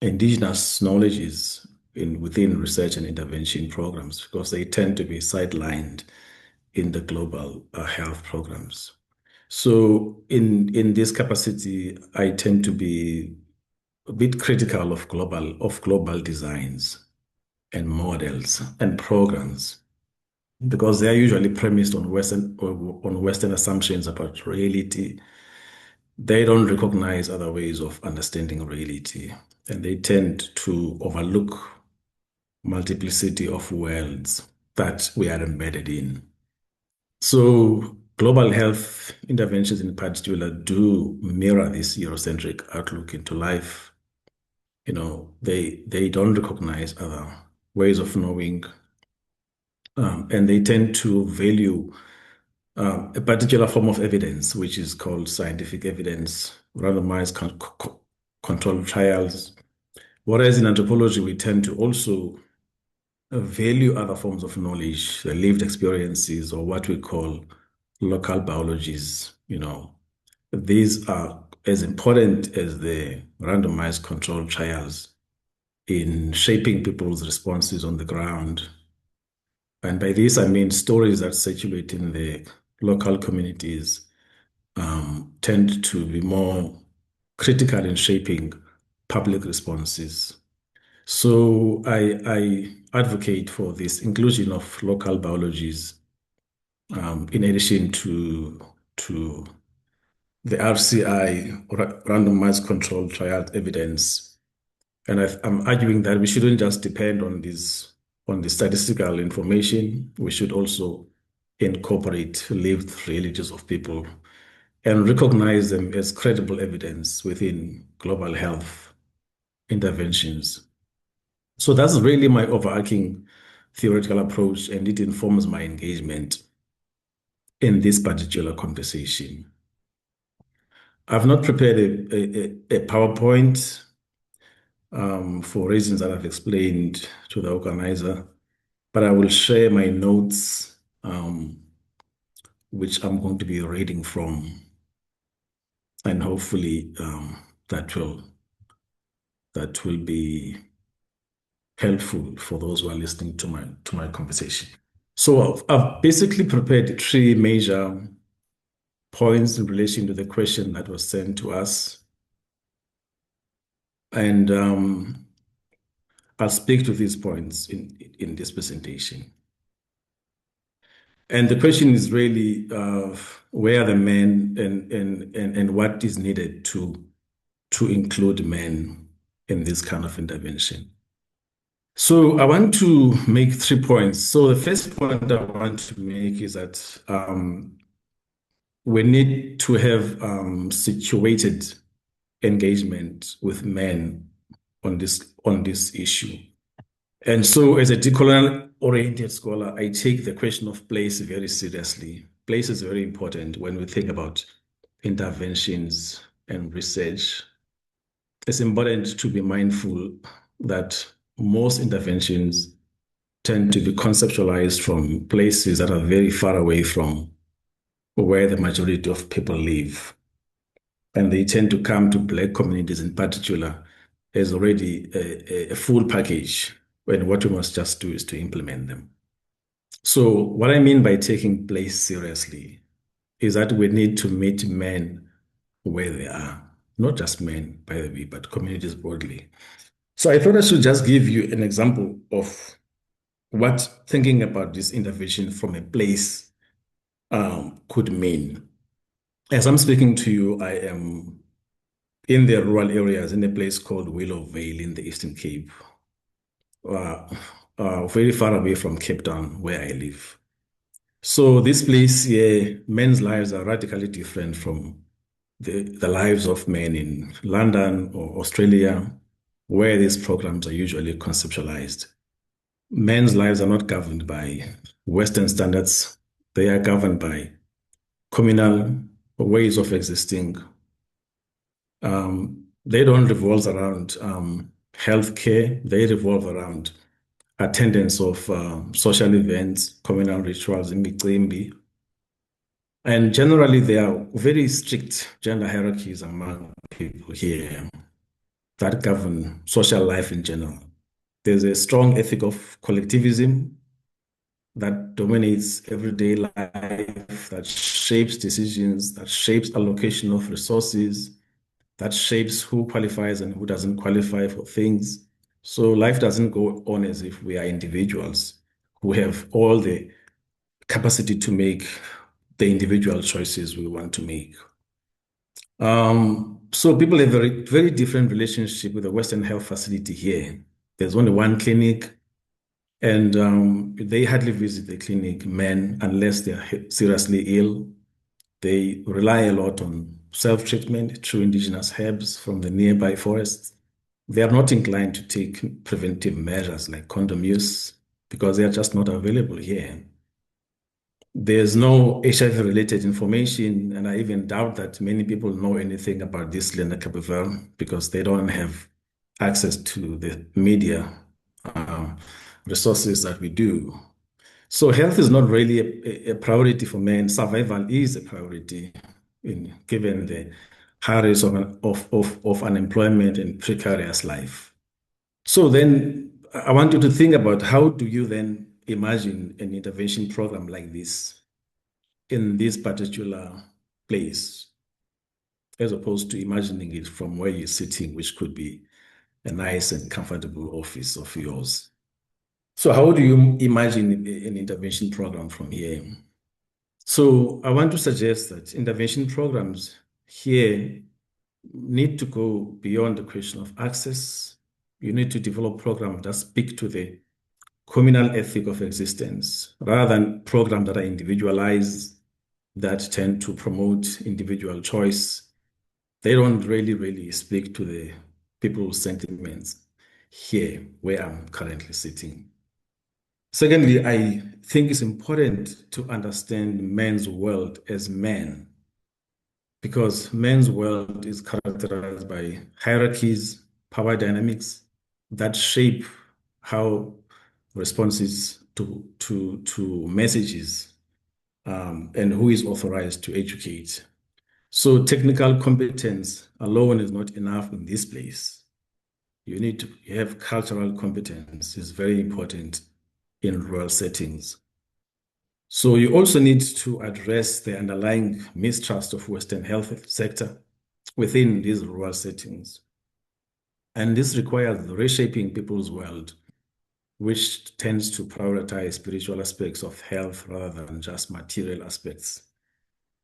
indigenous knowledges within research and intervention programs because they tend to be sidelined in the global health programs. So in this capacity, I tend to be a bit critical of global designs and models and programs because they are usually premised on Western assumptions about reality. They don't recognize other ways of understanding reality, and they tend to overlook multiplicity of worlds that we are embedded in. So global health interventions in particular do mirror this Eurocentric outlook into life. They don't recognize other ways of knowing, and they tend to value a particular form of evidence, which is called scientific evidence, randomized controlled trials. Whereas in anthropology, we tend to also value other forms of knowledge, the lived experiences, or what we call local biologies. These are as important as the randomized controlled trials in shaping people's responses on the ground. And by this, I mean stories that circulate in the local communities tend to be more critical in shaping public responses. So I advocate for this inclusion of local biologies in addition to the RCI, randomized controlled trial evidence. And I'm arguing that we shouldn't just depend on the statistical information. We should also incorporate lived realities of people and recognize them as credible evidence within global health interventions. So that's really my overarching theoretical approach, and it informs my engagement in this particular conversation. I've not prepared a PowerPoint for reasons that I've explained to the organizer, but I will share my notes, which I'm going to be reading from, and hopefully that will be helpful for those who are listening to my conversation. So I've basically prepared 3 major points in relation to the question that was sent to us. And I'll speak to these points in this presentation. And the question is really where are the men and what is needed to include men in this kind of intervention. So I want to make 3 points. So the first point I want to make is that we need to have situated engagement with men on this issue. And so as a decolonial-oriented scholar, I take the question of place very seriously. Place is very important when we think about interventions and research. It's important to be mindful that most interventions tend to be conceptualized from places that are very far away from where the majority of people live. And they tend to come to Black communities in particular as already a full package, when what we must just do is to implement them. So what I mean by taking place seriously is that we need to meet men where they are, not just men, by the way, but communities broadly. So I thought I should just give you an example of what thinking about this intervention from a place could mean. As I'm speaking to you, I am in the rural areas in a place called Willow Vale in the Eastern Cape, very far away from Cape Town, where I live. So this place here, men's lives are radically different from the lives of men in London or Australia, where these programs are usually conceptualized. Men's lives are not governed by Western standards. They are governed by communal ways of existing. They don't revolve around healthcare. They revolve around attendance of social events, communal rituals, imicimbi. And generally, there are very strict gender hierarchies among people here that govern social life in general. There's a strong ethic of collectivism that dominates everyday life, that shapes decisions, that shapes allocation of resources, that shapes who qualifies and who doesn't qualify for things. So life doesn't go on as if we are individuals who have all the capacity to make the individual choices we want to make. So people have a very different relationship with the Western health facility here. There's only one clinic, and they hardly visit the clinic, men, unless they're seriously ill. They rely a lot on self-treatment through indigenous herbs from the nearby forests. They are not inclined to take preventive measures like condom use because they are just not available here. There's no HIV-related information, and I even doubt that many people know anything about this Lenacapavir because they don't have access to the media resources that we do. So health is not really a priority for men. Survival is a priority given the high rates of unemployment and precarious life. So then I want you to think about how do you then imagine an intervention program like this in this particular place, as opposed to imagining it from where you're sitting, which could be a nice and comfortable office of yours. So how do you imagine an intervention program from here? So I want to suggest that intervention programs here need to go beyond the question of access. You need to develop programs that speak to the communal ethic of existence, rather than programs that are individualized, that tend to promote individual choice. They don't really speak to the people's sentiments here where I'm currently sitting. Secondly, I think it's important to understand men's world as men, because men's world is characterized by hierarchies, power dynamics that shape how responses to messages and who is authorized to educate. So technical competence alone is not enough in this place. You need to have cultural competence. It's very important in rural settings. So you also need to address the underlying mistrust of Western health sector within these rural settings. And this requires reshaping people's world, which tends to prioritize spiritual aspects of health rather than just material aspects.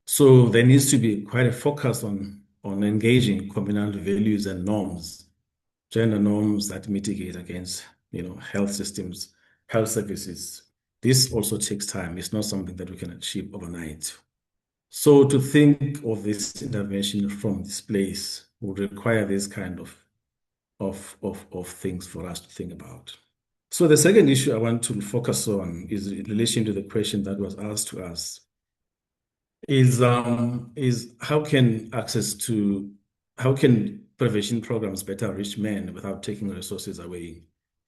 So there needs to be quite a focus on engaging communal values and norms, gender norms that mitigate against, health systems, health services. This also takes time. It's not something that we can achieve overnight. So to think of this intervention from this place would require this kind of things for us to think about. So the second issue I want to focus on is in relation to the question that was asked to us is how can prevention programs better reach men without taking resources away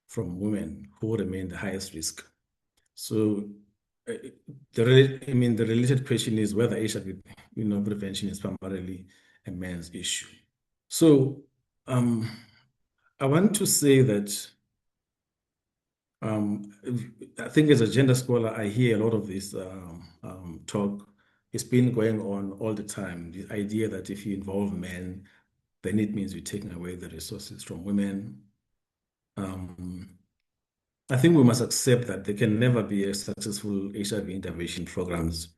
from women who remain the highest risk? So the related question is whether HIV, prevention is primarily a men's issue. So I want to say that I think as a gender scholar, I hear a lot of this talk. It's been going on all the time. The idea that if you involve men, then it means you're taking away the resources from women. I think we must accept that there can never be a successful HIV intervention programs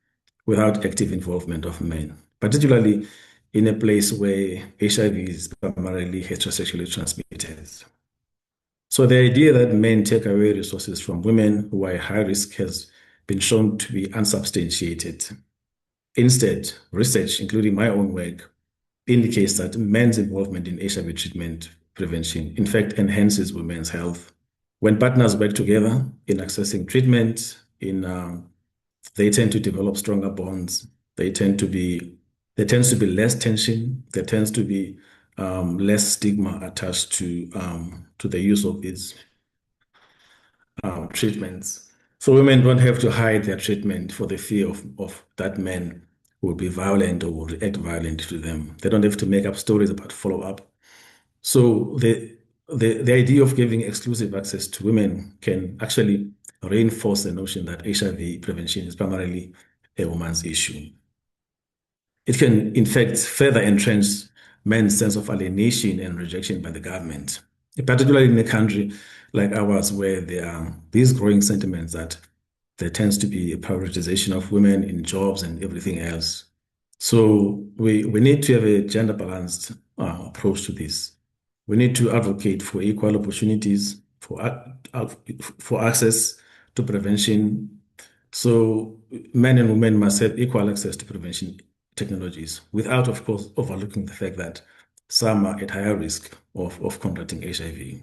without active involvement of men, particularly in a place where HIV is primarily heterosexually transmitted. So the idea that men take away resources from women who are high risk has been shown to be unsubstantiated. Instead, research, including my own work, indicates that men's involvement in HIV treatment prevention, in fact, enhances women's health. When partners work together in accessing treatment, they tend to develop stronger bonds. There tends to be less tension. There tends to be less stigma attached to the use of these treatments. So women don't have to hide their treatment for the fear of that men will be violent or will react violent to them. They don't have to make up stories about follow-up. So the idea of giving exclusive access to women can actually reinforce the notion that HIV prevention is primarily a woman's issue. It can, in fact, further entrench men's sense of alienation and rejection by the government, particularly in a country like ours, where there are these growing sentiments that there tends to be a prioritization of women in jobs and everything else. So we need to have a gender balanced approach to this. We need to advocate for equal opportunities, for access to prevention. So men and women must have equal access to prevention technologies, without, of course, overlooking the fact that some are at higher risk of contracting HIV.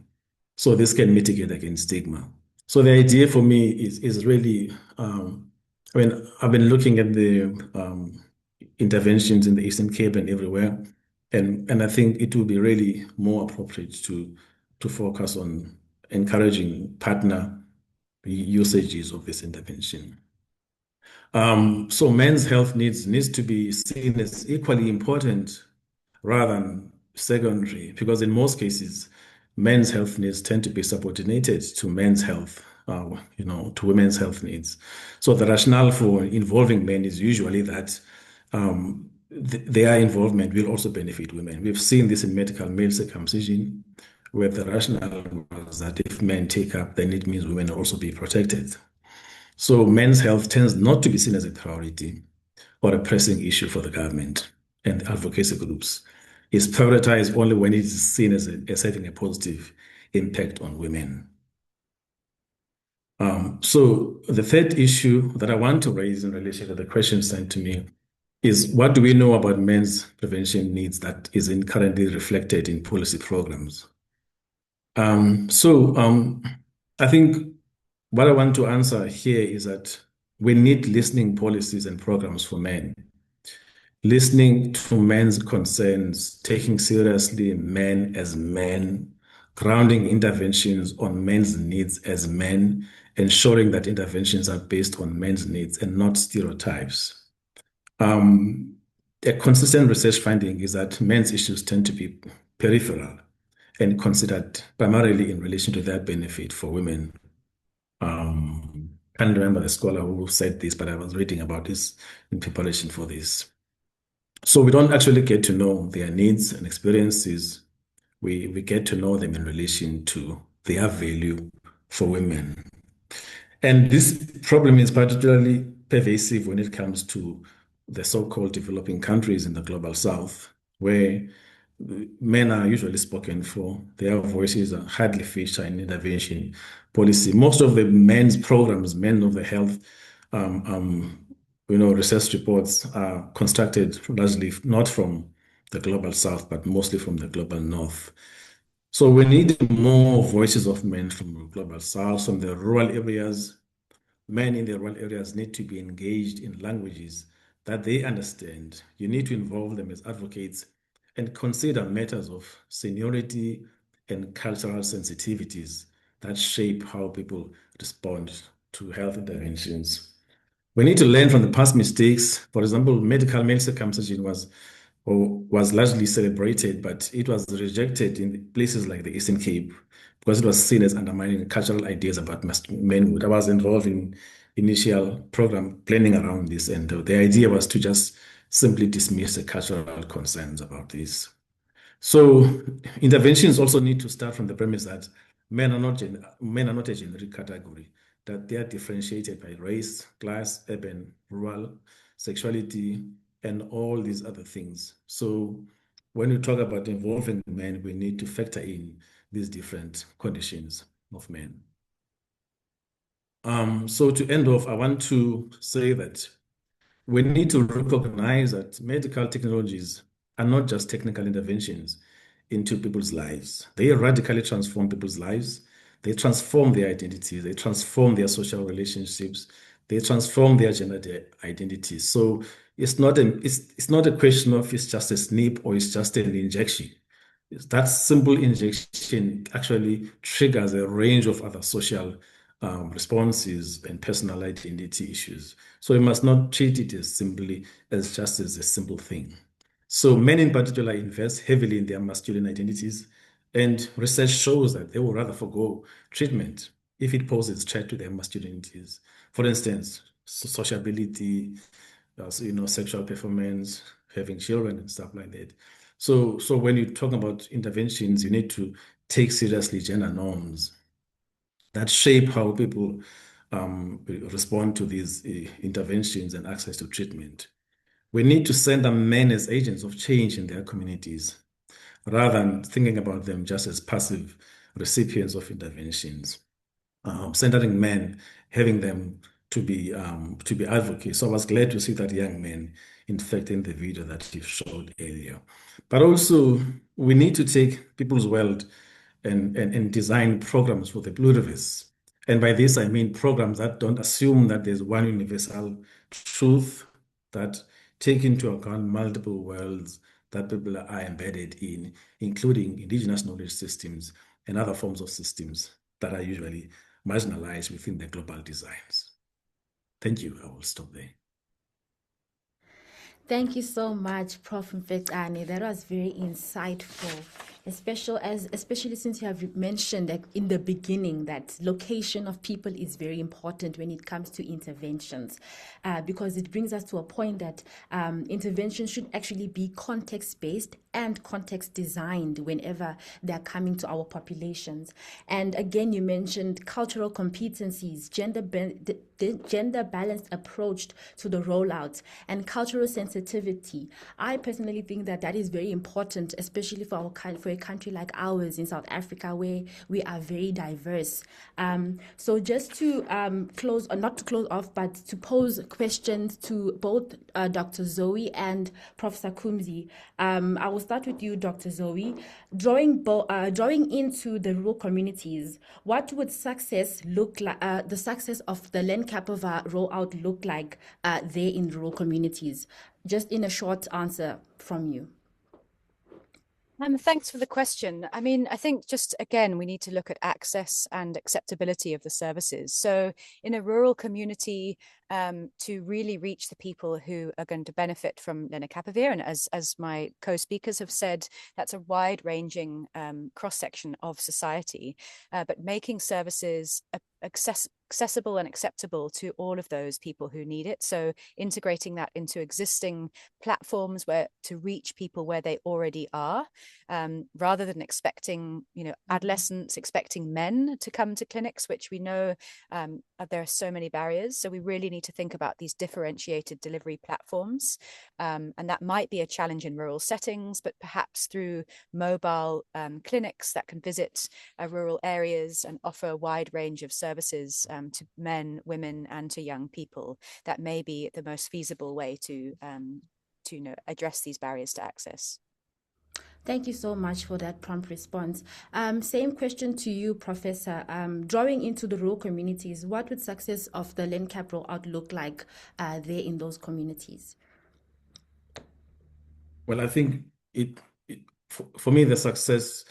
So this can mitigate against stigma. So the idea for me is really, I've been looking at the interventions in the Eastern Cape and everywhere, and I think it will be really more appropriate to focus on encouraging partner usages of this intervention. So men's health needs to be seen as equally important rather than secondary, because in most cases, men's health needs tend to be subordinated to men's health, to women's health needs. So the rationale for involving men is usually that their involvement will also benefit women. We've seen this in medical male circumcision, where the rationale was that if men take up, then it means women will also be protected. So men's health tends not to be seen as a priority or a pressing issue for the government and advocacy groups. It's prioritized only when it is seen as having a positive impact on women. So the third issue that I want to raise in relation to the question sent to me is, what do we know about men's prevention needs that isn't currently reflected in policy programs? I think what I want to answer here is that we need listening policies and programs for men. Listening to men's concerns, taking seriously men as men, grounding interventions on men's needs as men, ensuring that interventions are based on men's needs and not stereotypes. A consistent research finding is that men's issues tend to be peripheral and considered primarily in relation to their benefit for women. Can't remember the scholar who said this, but I was reading about this in preparation for this. So we don't actually get to know their needs and experiences. We get to know them in relation to their value for women. And this problem is particularly pervasive when it comes to the so-called developing countries in the global south, where men are usually spoken for. Their voices are hardly featured in intervention policy. Most of the men's programs, men of the health, research reports are constructed largely not from the global south, but mostly from the global north. So we need more voices of men from the global south, from the rural areas. Men in the rural areas need to be engaged in languages that they understand. You need to involve them as advocates and consider matters of seniority and cultural sensitivities that shape how people respond to health interventions. We need to learn from the past mistakes. For example, medical male circumcision was largely celebrated, but it was rejected in places like the Eastern Cape because it was seen as undermining cultural ideas about manhood. I was involved in initial program planning around this, and the idea was to just simply dismiss the cultural concerns about this. So interventions also need to start from the premise that men are not a generic category, that they are differentiated by race, class, urban, rural, sexuality, and all these other things. So when we talk about involving men, we need to factor in these different conditions of men. So to end off, I want to say that we need to recognize that medical technologies are not just technical interventions. into people's lives. They radically transform people's lives. They transform their identities. They transform their social relationships. They transform their gender identities. So it's not a question of it's just a snip or it's just an injection. That simple injection actually triggers a range of other social responses and personal identity issues. So we must not treat it as simply as just as a simple thing. So men in particular invest heavily in their masculine identities, and research shows that they will rather forego treatment if it poses threat to their masculinities. For instance, sociability, sexual performance, having children and stuff like that. So when you talk about interventions, you need to take seriously gender norms that shape how people respond to these interventions and access to treatment. We need to center men as agents of change in their communities, rather than thinking about them just as passive recipients of interventions. Centering men, having them to be advocates. So I was glad to see that young men, in fact, in the video that you showed earlier. But also, we need to take people's world and design programs for the pluralists. And by this, I mean programs that don't assume that there's one universal truth, that take into account multiple worlds that people are embedded in, including indigenous knowledge systems and other forms of systems that are usually marginalized within the global designs. Thank you. I will stop there. Thank you so much, Prof. Mfecane. That was very insightful, especially since you have mentioned that in the beginning that location of people is very important when it comes to interventions, because it brings us to a point that intervention should actually be context-based and context designed whenever they're coming to our populations. And again, you mentioned cultural competencies, gender balanced approach to the rollout, and cultural sensitivity. I personally think that that is very important, especially for a country like ours in South Africa, where we are very diverse. So just to close, or not to close off, but to pose questions to both Dr. Zoe and Prof. Sakhumzi. I will start with you, Dr. Zoe. Drawing into the rural communities, what would success look like? The success of the Lenacapavir rollout look like there in rural communities? Just in a short answer from you. Thanks for the question. I mean, I think just again, we need to look at access and acceptability of the services. So in a rural community, to really reach the people who are going to benefit from Lenacapavir, and as my co-speakers have said, that's a wide-ranging cross-section of society, but making services accessible and acceptable to all of those people who need it. So integrating that into existing platforms to reach people where they already are, rather than expecting, adolescents, expecting men to come to clinics, which we know there are so many barriers. So we really need to think about these differentiated delivery platforms. And that might be a challenge in rural settings, but perhaps through mobile clinics that can visit rural areas and offer a wide range of services to men, women, and to young people. That may be the most feasible way to address these barriers to access. Thank you so much for that prompt response. Same question to you, Professor. Drawing into the rural communities, what would success of the Lencap rollout look like there in those communities? Well, I think for me, the success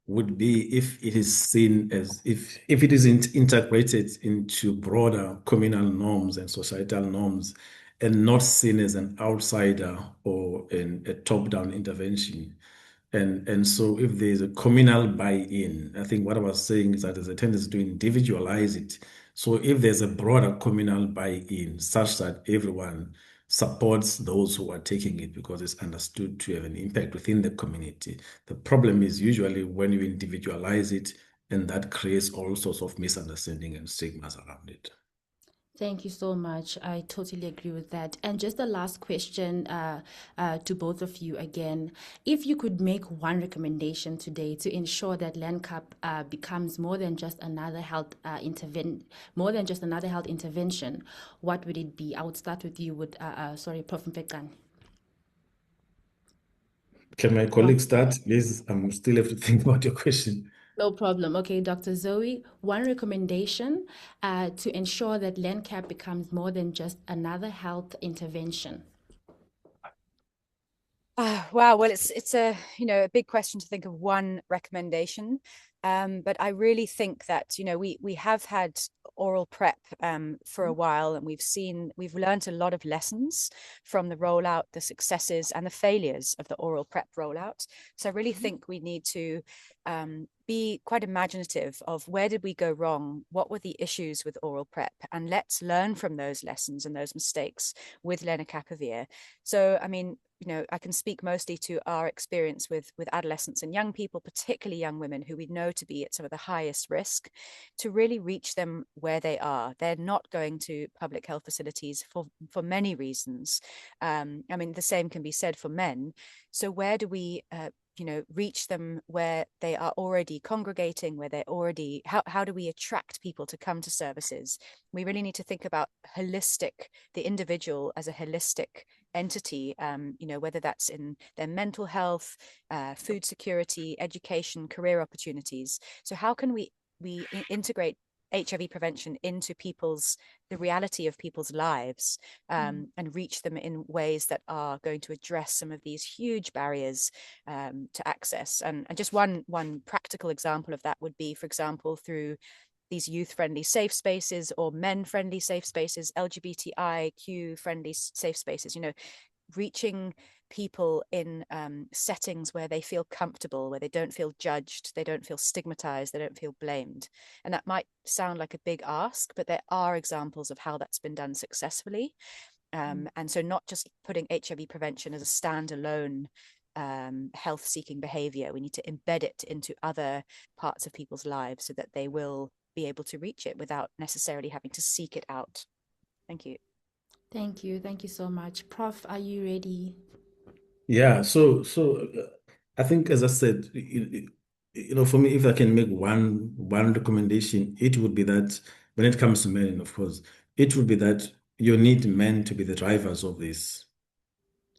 would be if it is seen as if it is integrated into broader communal norms and societal norms, and not seen as an outsider or a top-down intervention. And so if there's a communal buy-in, I think what I was saying is that there's a tendency to individualize it. So if there's a broader communal buy-in such that everyone supports those who are taking it because it's understood to have an impact within the community. The problem is usually when you individualize it, and that creates all sorts of misunderstanding and stigmas around it. Thank you so much. I totally agree with that. And just the last question to both of you again. If you could make one recommendation today to ensure that Lencap becomes more than just another health intervention, what would it be? I would start with you with Prof. Mfecane. Can my colleague start, please? I'm still have to think about your question. No problem. Okay, Dr. Zoe, one recommendation to ensure that LENCAP becomes more than just another health intervention. Wow, well, it's a a big question to think of one recommendation, but I really think that we have had oral prep for a while, and we've learned a lot of lessons from the rollout, the successes and the failures of the oral prep rollout. So I really think we need to be quite imaginative of where did we go wrong, what were the issues with oral prep, and let's learn from those lessons and those mistakes with lenacapavir. So I mean, I can speak mostly to our experience with adolescents and young people, particularly young women who we know to be at some of the highest risk, to really reach them where they are. They're not going to public health facilities for many reasons. I mean, the same can be said for men. So where do we reach them where they are already congregating, where they're already, how do we attract people to come to services? We really need to think about the individual as a holistic entity, whether that's in their mental health, food security, education, career opportunities. So how can we integrate HIV prevention into the reality of people's lives, and reach them in ways that are going to address some of these huge barriers to access. And just one practical example of that would be, for example, through these youth-friendly safe spaces or men-friendly safe spaces, LGBTIQ-friendly safe spaces, reaching people in settings where they feel comfortable, where they don't feel judged, they don't feel stigmatized, they don't feel blamed. And that might sound like a big ask, but there are examples of how that's been done successfully. And so not just putting HIV prevention as a standalone health-seeking behavior, we need to embed it into other parts of people's lives so that they will be able to reach it without necessarily having to seek it out. Thank you. Thank you. Thank you so much. Prof, are you ready? Yeah, so I think, as I said, for me, if I can make one recommendation, it would be that when it comes to men, of course, it would be that you need men to be the drivers of this.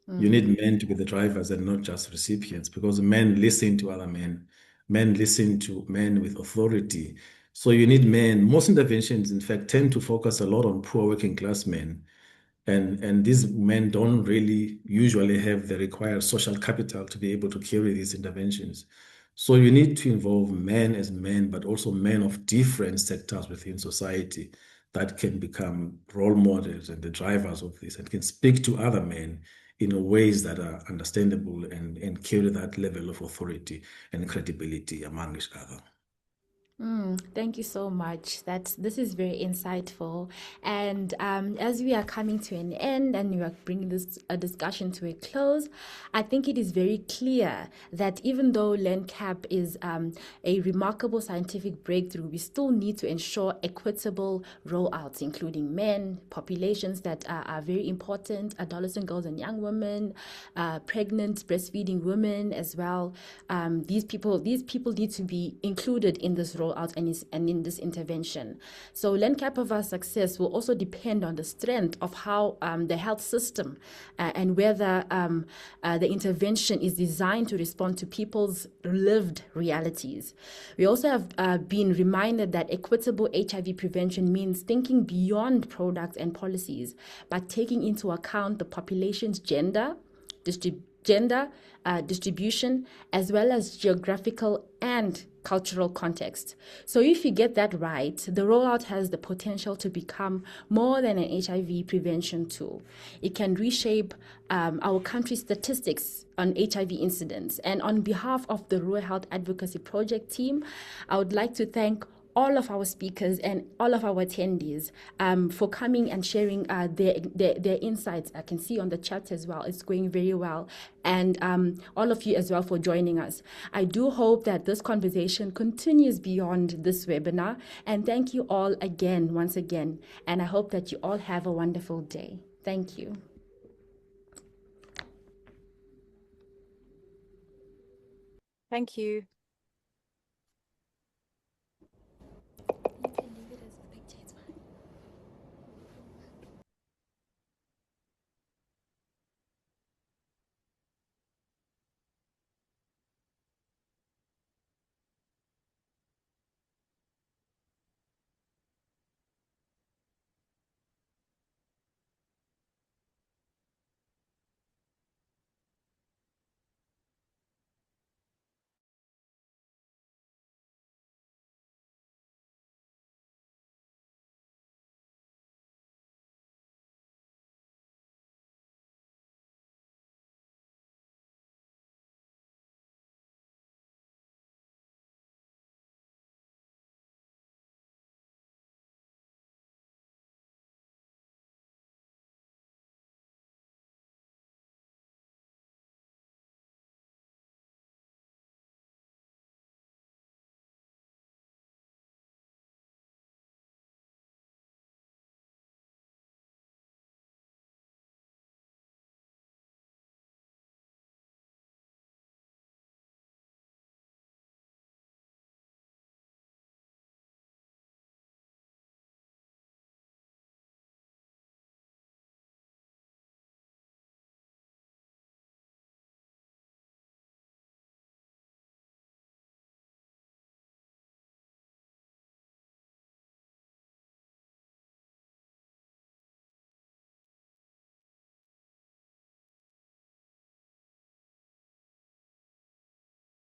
You need men to be the drivers and not just recipients, because men listen to other men. Men listen to men with authority. So you need men. Most interventions, in fact, tend to focus a lot on poor working class men. And these men don't really usually have the required social capital to be able to carry these interventions. So you need to involve men as men, but also men of different sectors within society that can become role models and the drivers of this and can speak to other men in ways that are understandable and carry that level of authority and credibility among each other. Thank you so much. This is very insightful. And as we are coming to an end and we are bringing this discussion to a close, I think it is very clear that even though LENCAP is a remarkable scientific breakthrough, we still need to ensure equitable rollouts, including men, populations that are very important, adolescent girls and young women, pregnant, breastfeeding women as well. These people need to be included in this rollout and in this intervention. So Lenacapavir success will also depend on the strength of how the health system and whether the intervention is designed to respond to people's lived realities. We also have been reminded that equitable HIV prevention means thinking beyond products and policies, but taking into account the population's gender, distribution, as well as geographical and cultural context. So if you get that right, the rollout has the potential to become more than an HIV prevention tool. It can reshape our country's statistics on HIV incidents. And on behalf of the Rural Health Advocacy Project team, I would like to thank all of our speakers and all of our attendees for coming and sharing their insights. I can see on the chat as well, it's going very well. And all of you as well for joining us. I do hope that this conversation continues beyond this webinar. And thank you all again, once again. And I hope that you all have a wonderful day. Thank you. Thank you.